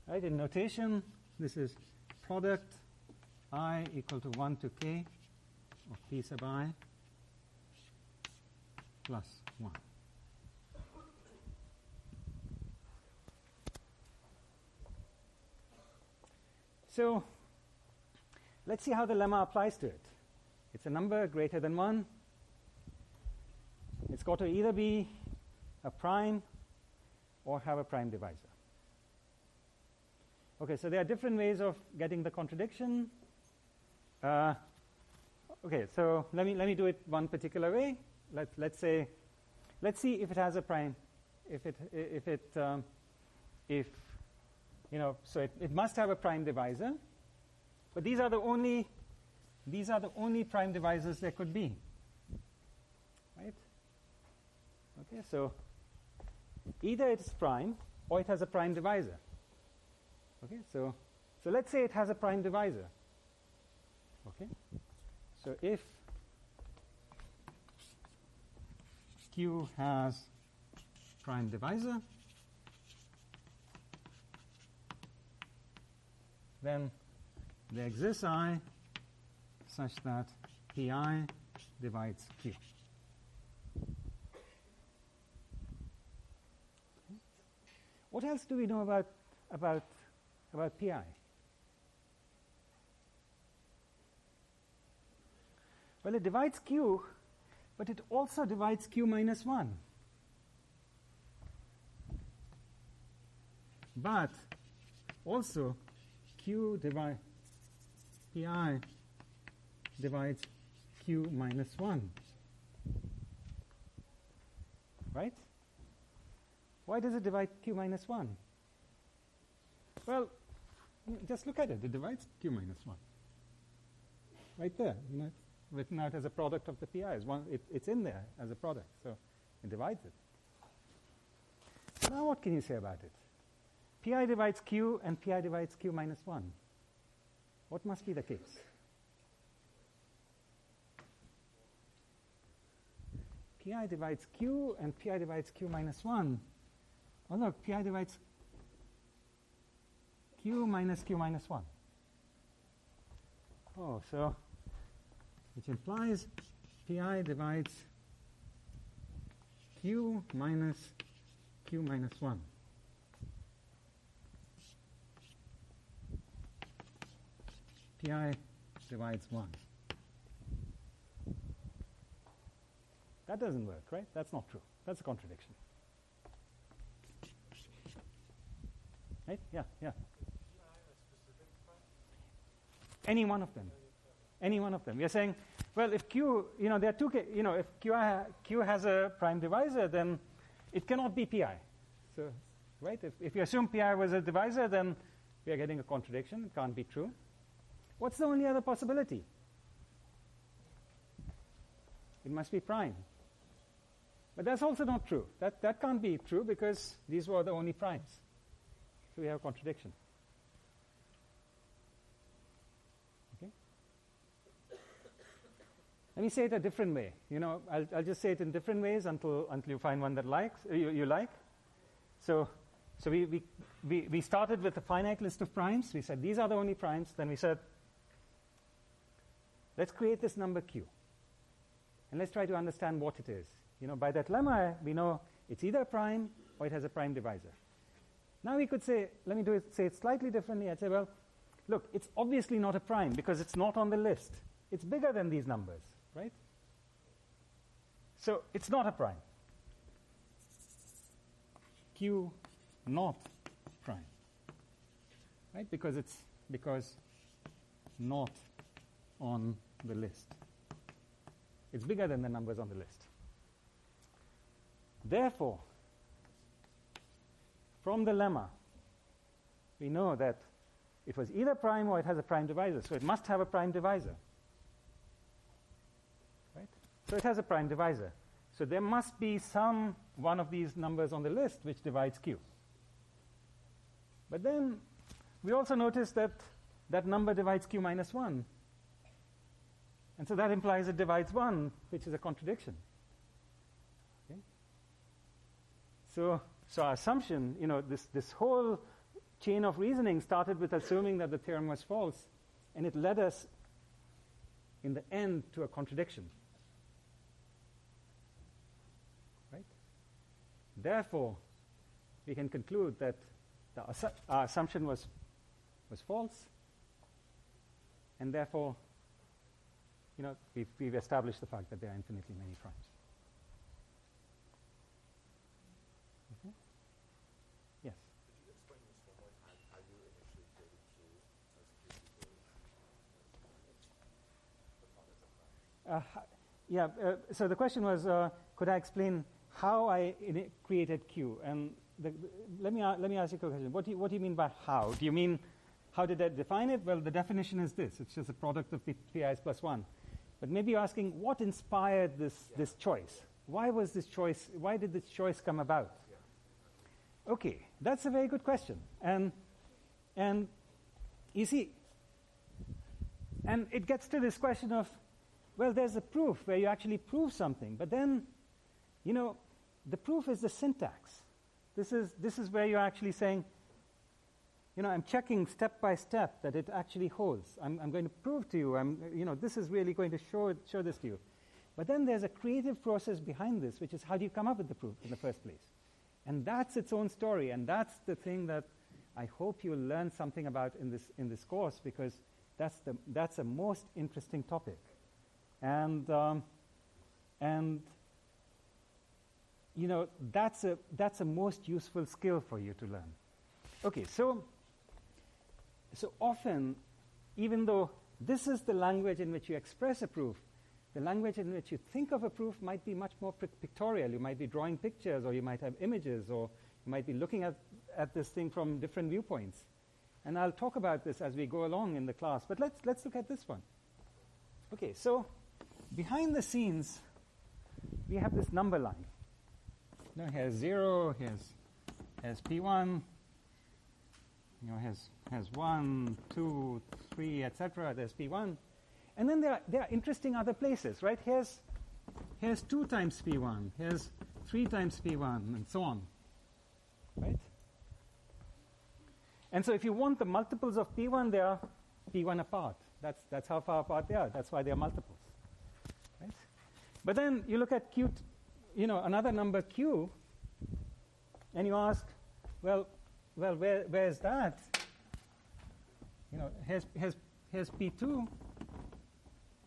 A: Right, in notation, this is product I equal to 1 to k of p sub I plus 1. So let's see how the lemma applies to it. It's a number greater than 1. It's got to either be a prime or have a prime divisor. Okay, so there are different ways of getting the contradiction. okay, so let me do it one particular way. Let's see if it has a prime. So it must have a prime divisor. But these are the only prime divisors there could be. Right? Okay, so either it's prime or it has a prime divisor. Okay, so let's say it has a prime divisor. Okay, so if Q has prime divisor, then there exists I such that Pi divides Q. What else do we know about Pi? Well, it divides Q, but it also divides Q minus 1. But also Pi divides Q minus 1. Right? Why does it divide Q minus 1? Well, just look at it. It divides Q minus 1. Right there. It's written out as a product of the PIs. It's in there as a product. So it divides it. So now what can you say about it? Pi divides Q and Pi divides Q minus 1. What must be the case? Pi divides Q and Pi divides Q minus 1. Oh look, Pi divides Q minus 1. Oh, so which implies Pi divides Q minus 1. Pi divides 1. That doesn't work, right? That's not true. That's a contradiction. Right? Yeah. Any one of them. Any one of them. We are saying, well, if Q, there are two, if Q has a prime divisor, then it cannot be Pi. So, right? If you assume Pi was a divisor, then we are getting a contradiction. It can't be true. What's the only other possibility? It must be prime. But that's also not true. That can't be true because these were the only primes. So we have a contradiction. Okay? Let me say it a different way. I'll just say it in different ways until you find one that you like. So we started with a finite list of primes. We said these are the only primes. Then we said, let's create this number Q. And let's try to understand what it is. By that lemma, we know it's either a prime or it has a prime divisor. Now we could say, say it slightly differently. I'd say, well, look, it's obviously not a prime because it's not on the list. It's bigger than these numbers, right? So it's not a prime. Q not prime. Right? Because not on the list. It's bigger than the numbers on the list. Therefore, from the lemma, we know that it was either prime or it has a prime divisor. So it must have a prime divisor. Right? So it has a prime divisor. So there must be some one of these numbers on the list which divides Q. But then we also notice that that number divides Q minus 1. And so that implies it divides 1, which is a contradiction. Okay? So our assumption, this whole chain of reasoning started with assuming that the theorem was false, and it led us, in the end, to a contradiction. Right? Therefore, we can conclude that our assumption was false, and therefore, we've established the fact that there are infinitely many primes. Okay? Yes?
C: Could you explain this one more time? How you initially created Q as Q equals the product of prime?
A: So the question was, could I explain how I created Q? And let me ask you a question. What do you mean by how? Do you mean how did I define it? Well, the definition is this. It's just a product of PIs plus 1. But maybe you're asking, what inspired this choice? Why did this choice come about? Yeah. Okay, that's a very good question. And you see, and it gets to this question of, well, there's a proof where you actually prove something, but then, the proof is the syntax. This is where you're actually saying, I'm checking step by step that it actually holds. I'm going to prove to you. This is really going to show this to you. But then there's a creative process behind this, which is how do you come up with the proof in the first place? And that's its own story, and that's the thing that I hope you'll learn something about in this course, because that's a most interesting topic, and that's a most useful skill for you to learn. Okay, so often, even though this is the language in which you express a proof, the language in which you think of a proof might be much more pictorial. You might be drawing pictures, or you might have images, or you might be looking at this thing from different viewpoints. And I'll talk about this as we go along in the class. But let's look at this one. Okay, so behind the scenes, we have this number line. Here's 0, here's P1, has 1, 2, 3, etc. There's P1. And then there are interesting other places, right? Here's 2 times P1, here's 3 times P1, and so on, right? And so if you want the multiples of P1, they are P1 apart. That's how far apart they are. That's why they are multiples, right? But then you look at Q, another number Q, and you ask, well, where's that? Here's P2,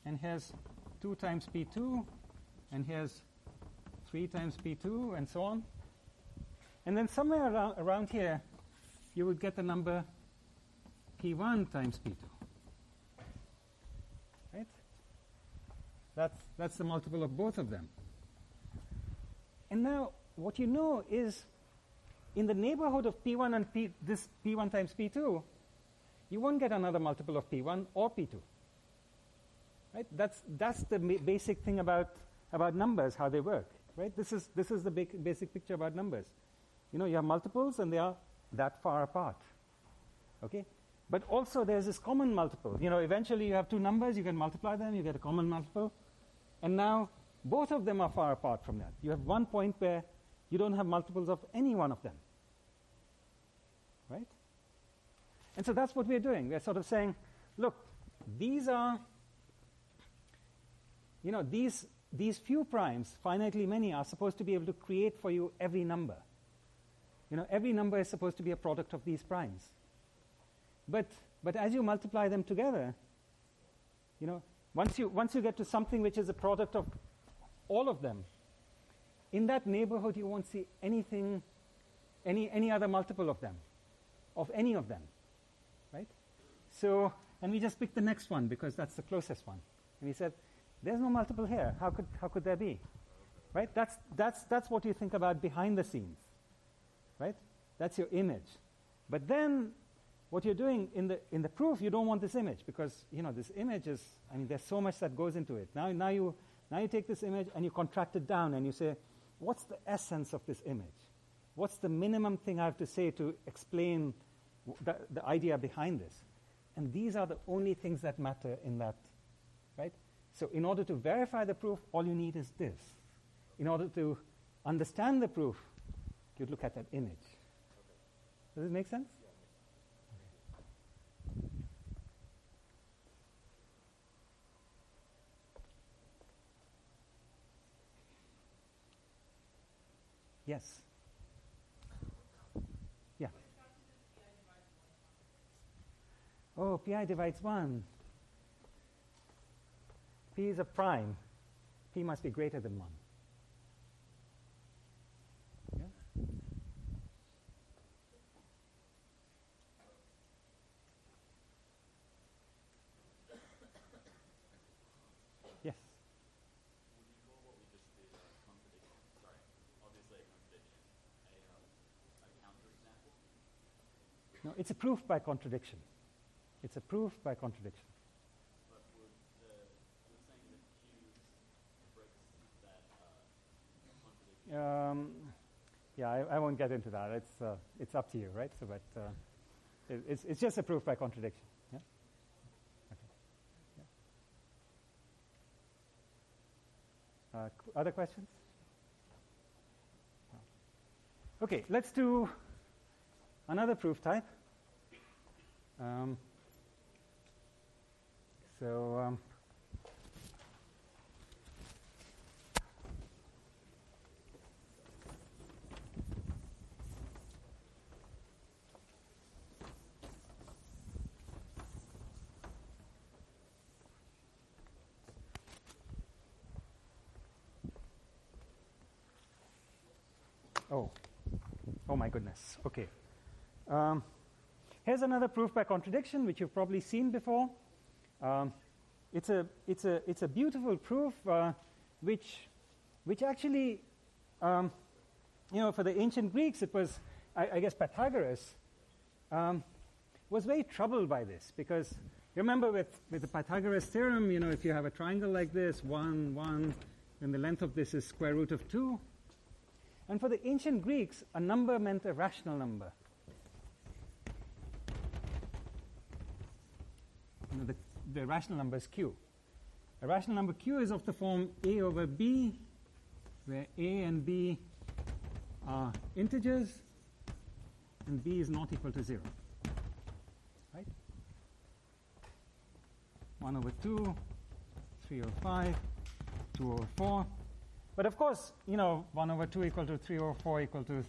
A: and here's 2 times P2, and here's 3 times P2, and so on. And then somewhere around here, you would get the number P1 times P2. Right? That's the multiple of both of them. And now, what you know is, in the neighborhood of P1 and this P1 times P2, you won't get another multiple of P1 or P2. Right? That's the basic thing about numbers, how they work. Right? This is the basic picture about numbers. You have multiples, and they are that far apart. Okay? But also there's this common multiple. Eventually you have 2 numbers, you can multiply them, you get a common multiple. And now both of them are far apart from that. You have one point where you don't have multiples of any one of them. Right? And so that's what we're doing. We're sort of saying, look, these are, these few primes, finitely many, are supposed to be able to create for you every number. Every number is supposed to be a product of these primes. But as you multiply them together, once you get to something which is a product of all of them, in that neighborhood you won't see anything, any other multiple of them, of any of them, right? So, and we just picked the next one because that's the closest one. And we said, there's no multiple here. How could there be? Right? That's what you think about behind the scenes. Right? That's your image. But then what you're doing in the proof, you don't want this image, because this image is, there's so much that goes into it. Now you take this image and you contract it down and you say, what's the essence of this image? What's the minimum thing I have to say to explain the idea behind this? And these are the only things that matter in that, right? So in order to verify the proof, all you need is this. In order to understand the proof, you'd look at that image. Okay. Does it make sense? Yeah. Yes. Yeah. Oh, pi divides 1. P is a prime. P must be greater than 1. Yeah? Yes. No, it's a proof by contradiction. It's a proof by contradiction.
C: But would you're saying that Q breaks that contradiction?
A: Yeah, I won't get into that. It's up to you, right? So, but it's just a proof by contradiction. Yeah. Okay. Yeah. Other questions? No. Okay, let's do another proof type. Oh my goodness. Okay. Here's another proof by contradiction, which you've probably seen before. It's a beautiful proof, which actually, for the ancient Greeks, it was, I guess, Pythagoras was very troubled by this, because you remember with the Pythagoras theorem, if you have a triangle like this, 1, 1, then the length of this is square root of 2. And for the ancient Greeks, a number meant a rational number. The rational number is Q. A rational number Q is of the form A over B, where A and B are integers, and B is not equal to 0. Right? 1 over 2, 3 over 5, 2 over 4. But of course, 1 over 2 equal to 3 over 4 equal to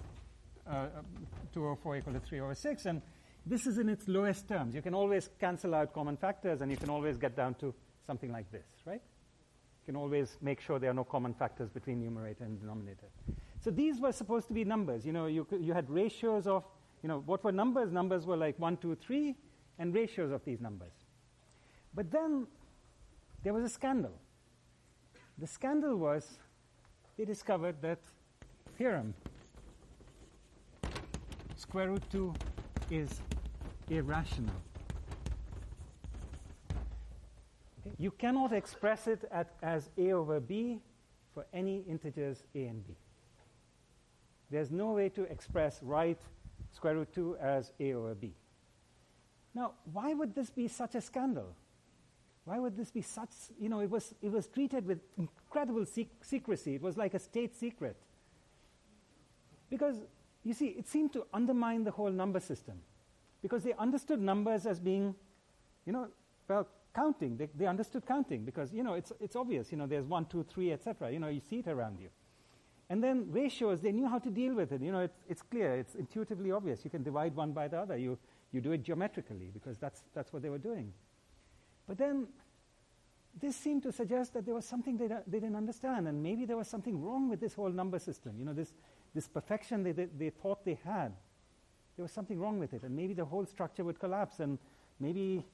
A: 2 over 4 equal to 3 over 6. And this is in its lowest terms. You can always cancel out common factors, and you can always get down to something like this, right? You can always make sure there are no common factors between numerator and denominator. So these were supposed to be numbers. You had ratios of, what were numbers? Numbers were like 1, 2, 3, and ratios of these numbers. But then there was a scandal. The scandal was they discovered that theorem, square root 2 is irrational. Okay? You cannot express it as a over b for any integers a and b. There's no way to write square root 2 as a over b. Now, why would this be such a scandal? Why would this be such, it was treated with incredible secrecy. It was like a state secret. Because, you see, it seemed to undermine the whole number system. Because they understood numbers as being, counting. They understood counting because, it's obvious. There's 1, 2, 3, etc. You see it around you. And then ratios, they knew how to deal with it. It's clear. It's intuitively obvious. You can divide one by the other. You do it geometrically because that's what they were doing. But then this seemed to suggest that there was something they didn't understand, and maybe there was something wrong with this whole number system. This perfection they thought they had. There was something wrong with it, and maybe the whole structure would collapse, and maybe,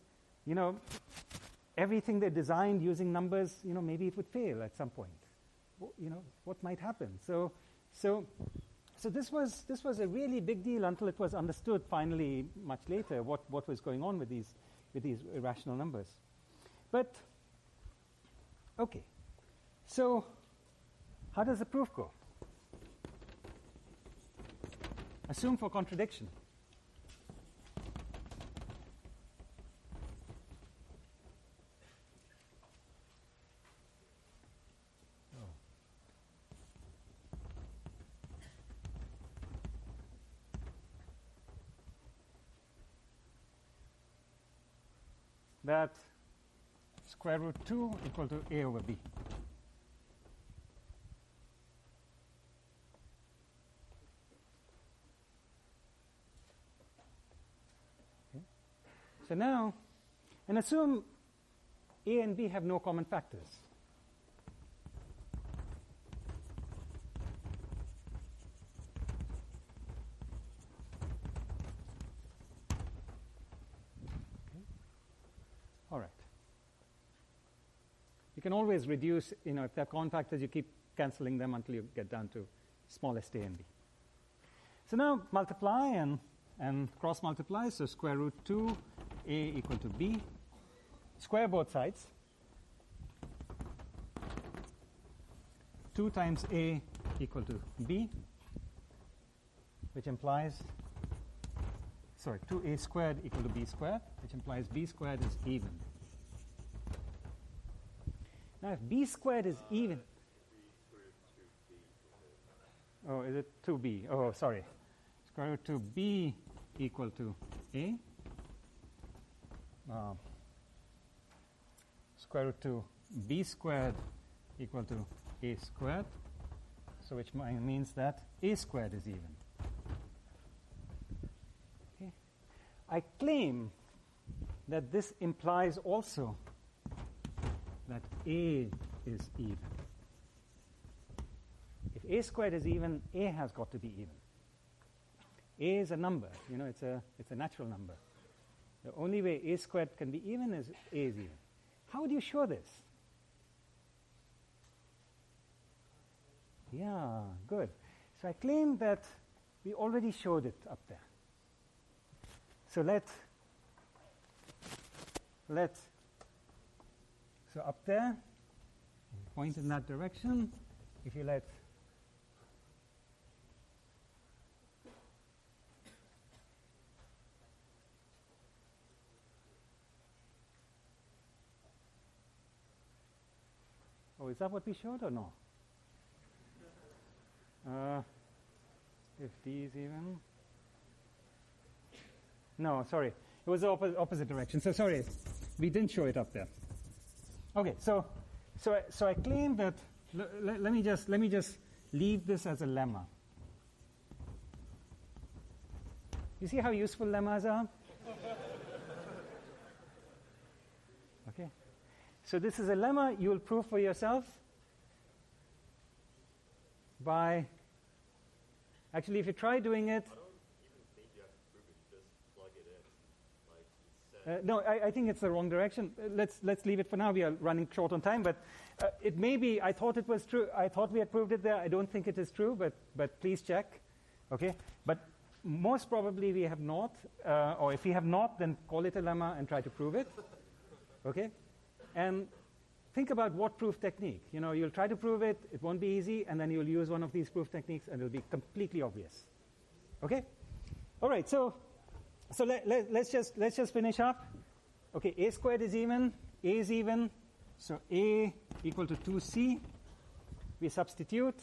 A: everything they designed using numbers, maybe it would fail at some point. What might happen? So this was a really big deal until it was understood finally much later what was going on with these irrational numbers. But, okay, so how does the proof go? Assume for contradiction. That square root 2 equal to a over b. Okay. So now, and assume a and b have no common factors. All right. You can always reduce, if they're common factors, you keep cancelling them until you get down to smallest a and b. So now multiply, and and cross multiply, so square root 2 a equal to b. Square both sides. 2 times a equal to b, which implies, 2a squared equal to b squared, which implies b squared is even. Now, if b squared is even, oh, is it 2b? Oh, sorry. Square root 2b equal to a. Square root 2b squared equal to a squared, so which means that a squared is even. Okay. I claim that this implies also that a is even. If a squared is even, a has got to be even. A is a number, it's a natural number. The only way a squared can be even is a is even. How would you show this? Yeah, good. So I claim that we already showed it up there. So so up there, point in that direction. If you let is that what we showed or no? If d is even. No, sorry. It was the opposite direction. So sorry, we didn't show it up there. Okay, so I claim that. Let me just leave this as a lemma. You see how useful lemmas are? Okay. So this is a lemma you will prove for yourself by, actually, if you try doing it.
C: I don't even think you have to prove it, you just plug it in. Like you said.
A: No, I think it's the wrong direction. Let's leave it for now. We are running short on time, but it may be, I thought it was true. I thought we had proved it there. I don't think it is true, but please check. Okay? But most probably we have not, or if we have not, then call it a lemma and try to prove it. Okay? And think about what proof technique. You'll try to prove it, it won't be easy, and then you'll use one of these proof techniques, and it'll be completely obvious. Okay? All right, so let's just finish up. Okay, a squared is even, a is even, so a equal to 2c. We substitute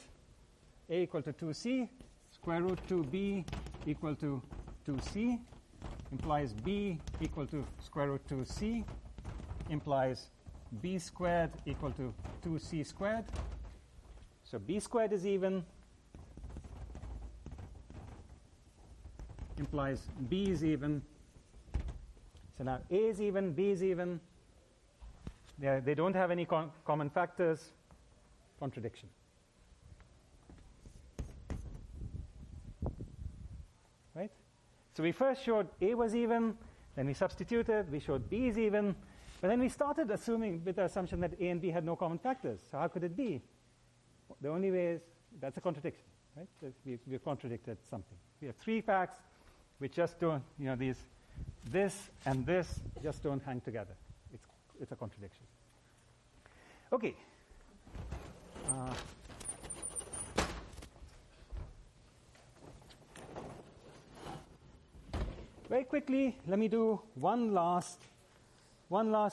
A: a equal to 2c, square root 2b equal to 2c, implies b equal to square root 2c, implies b squared equal to 2c squared. So b squared is even, implies b is even. So now a is even, b is even. They don't have any common factors. Contradiction. Right? So we first showed a was even, then we substituted, we showed b is even, but then we started assuming with the assumption that a and b had no common factors. So how could it be? The only way is, that's a contradiction, right? We've contradicted something. We have three facts which just don't, this and this just don't hang together. It's a contradiction. Okay. Very quickly, let me do one last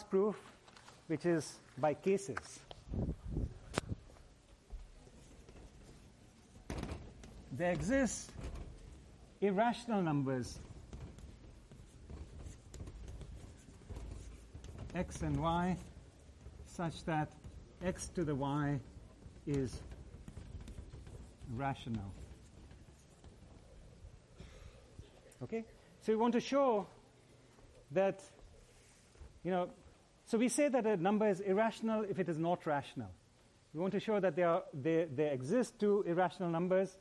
A: proof, which is by cases. There exist irrational numbers x and y such that x to the y is rational. Okay? So we want to show that, so we say that a number is irrational if it is not rational. We want to show that there exist two irrational numbers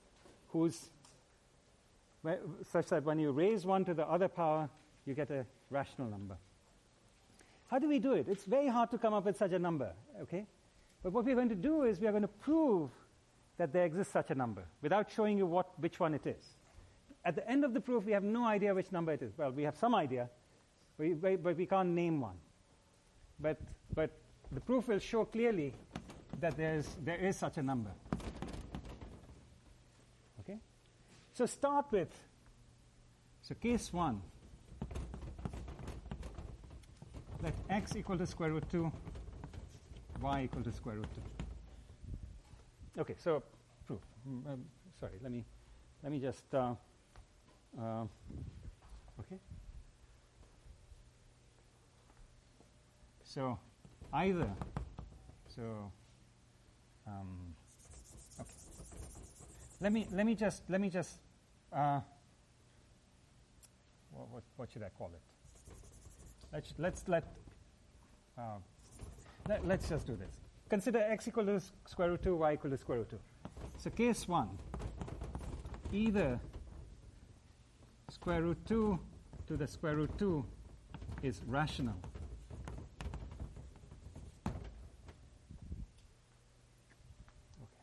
A: such that when you raise one to the other power, you get a rational number. How do we do it? It's very hard to come up with such a number, okay? But what we're going to do is we are going to prove that there exists such a number without showing you which one it is. at the end of the proof, we have no idea which number it is. Well, we have some idea, but we can't name one. But the proof will show clearly that there is such a number. Okay? So start with, so case 1, let x equal to square root 2, y equal to square root 2. Okay, so proof. Sorry, let me just okay. So either okay. Let me just what should I call it? Let's just do this. Consider x equal to square root 2, y equal to square root 2. So case 1, either square root 2 to the square root 2 is rational. Okay.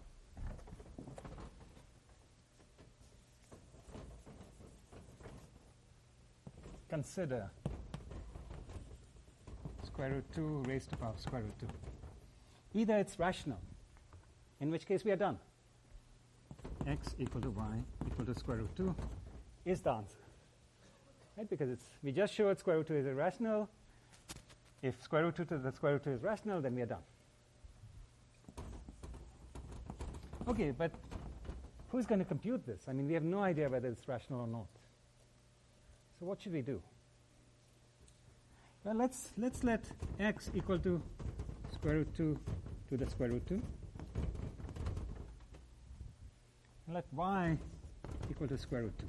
A: Consider square root 2 raised to power square root 2. Either it's rational, in which case we are done. X equal to y equal to square root 2 is the answer. Right? Because we just showed square root 2 is irrational. If square root 2 to the square root 2 is rational, then we are done. Okay, but who's going to compute this? I mean, we have no idea whether it's rational or not. So what should we do? Well, let's let x equal to square root 2 to the square root 2. And let y equal to square root 2.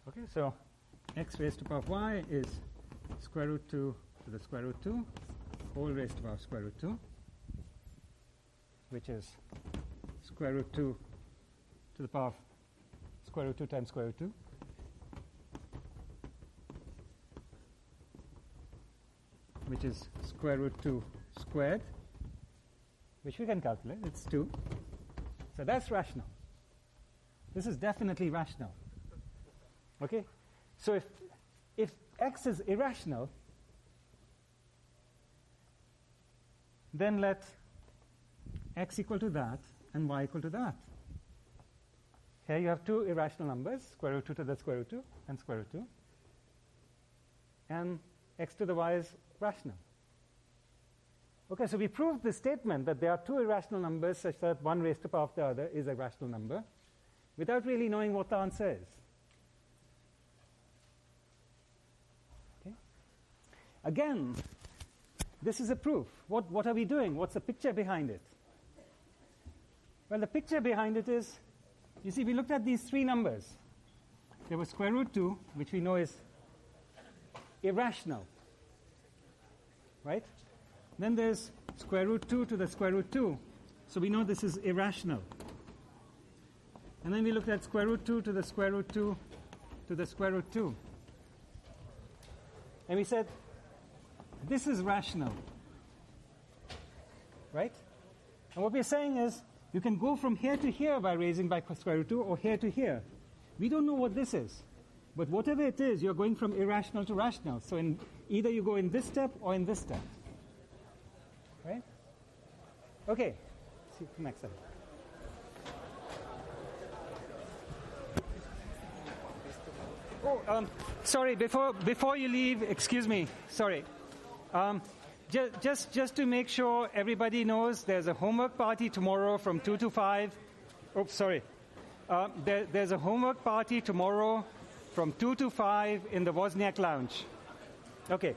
A: Okay, so x raised to power of y is square root 2 to the square root 2, whole raised to power of square root 2, which is square root 2 to the power of square root 2 times square root 2. Which is square root 2 squared, which we can calculate. It's 2. So that's rational. This is definitely rational. Okay? So if x is irrational, then let x equal to that and y equal to that. Here you have two irrational numbers, square root 2 to the square root 2 and square root 2. And x to the y is rational. Okay, so we proved the statement that there are two irrational numbers such that one raised to the power of the other is a rational number without really knowing what the answer is. Okay? Again, this is a proof. What are we doing? What's the picture behind it? Well, the picture behind it is, you see, we looked at these three numbers. There was square root 2, which we know is irrational. Right? Then there's square root 2 to the square root 2. So we know this is irrational. And then we looked at square root 2 to the square root 2 to the square root 2. And we said, this is rational. Right? And what we're saying is, you can go from here to here by raising by square root 2 or here to here. We don't know what this is. But whatever it is, you're going from irrational to rational. So either you go in this step or in this step. Right? Okay. See you next time. Oh, sorry. Before you leave, excuse me. Sorry. Just to make sure everybody knows, there's a homework party tomorrow from 2 to 5. Oops, sorry. There's a homework party tomorrow from 2 to 5 in the Wozniak Lounge. Okay.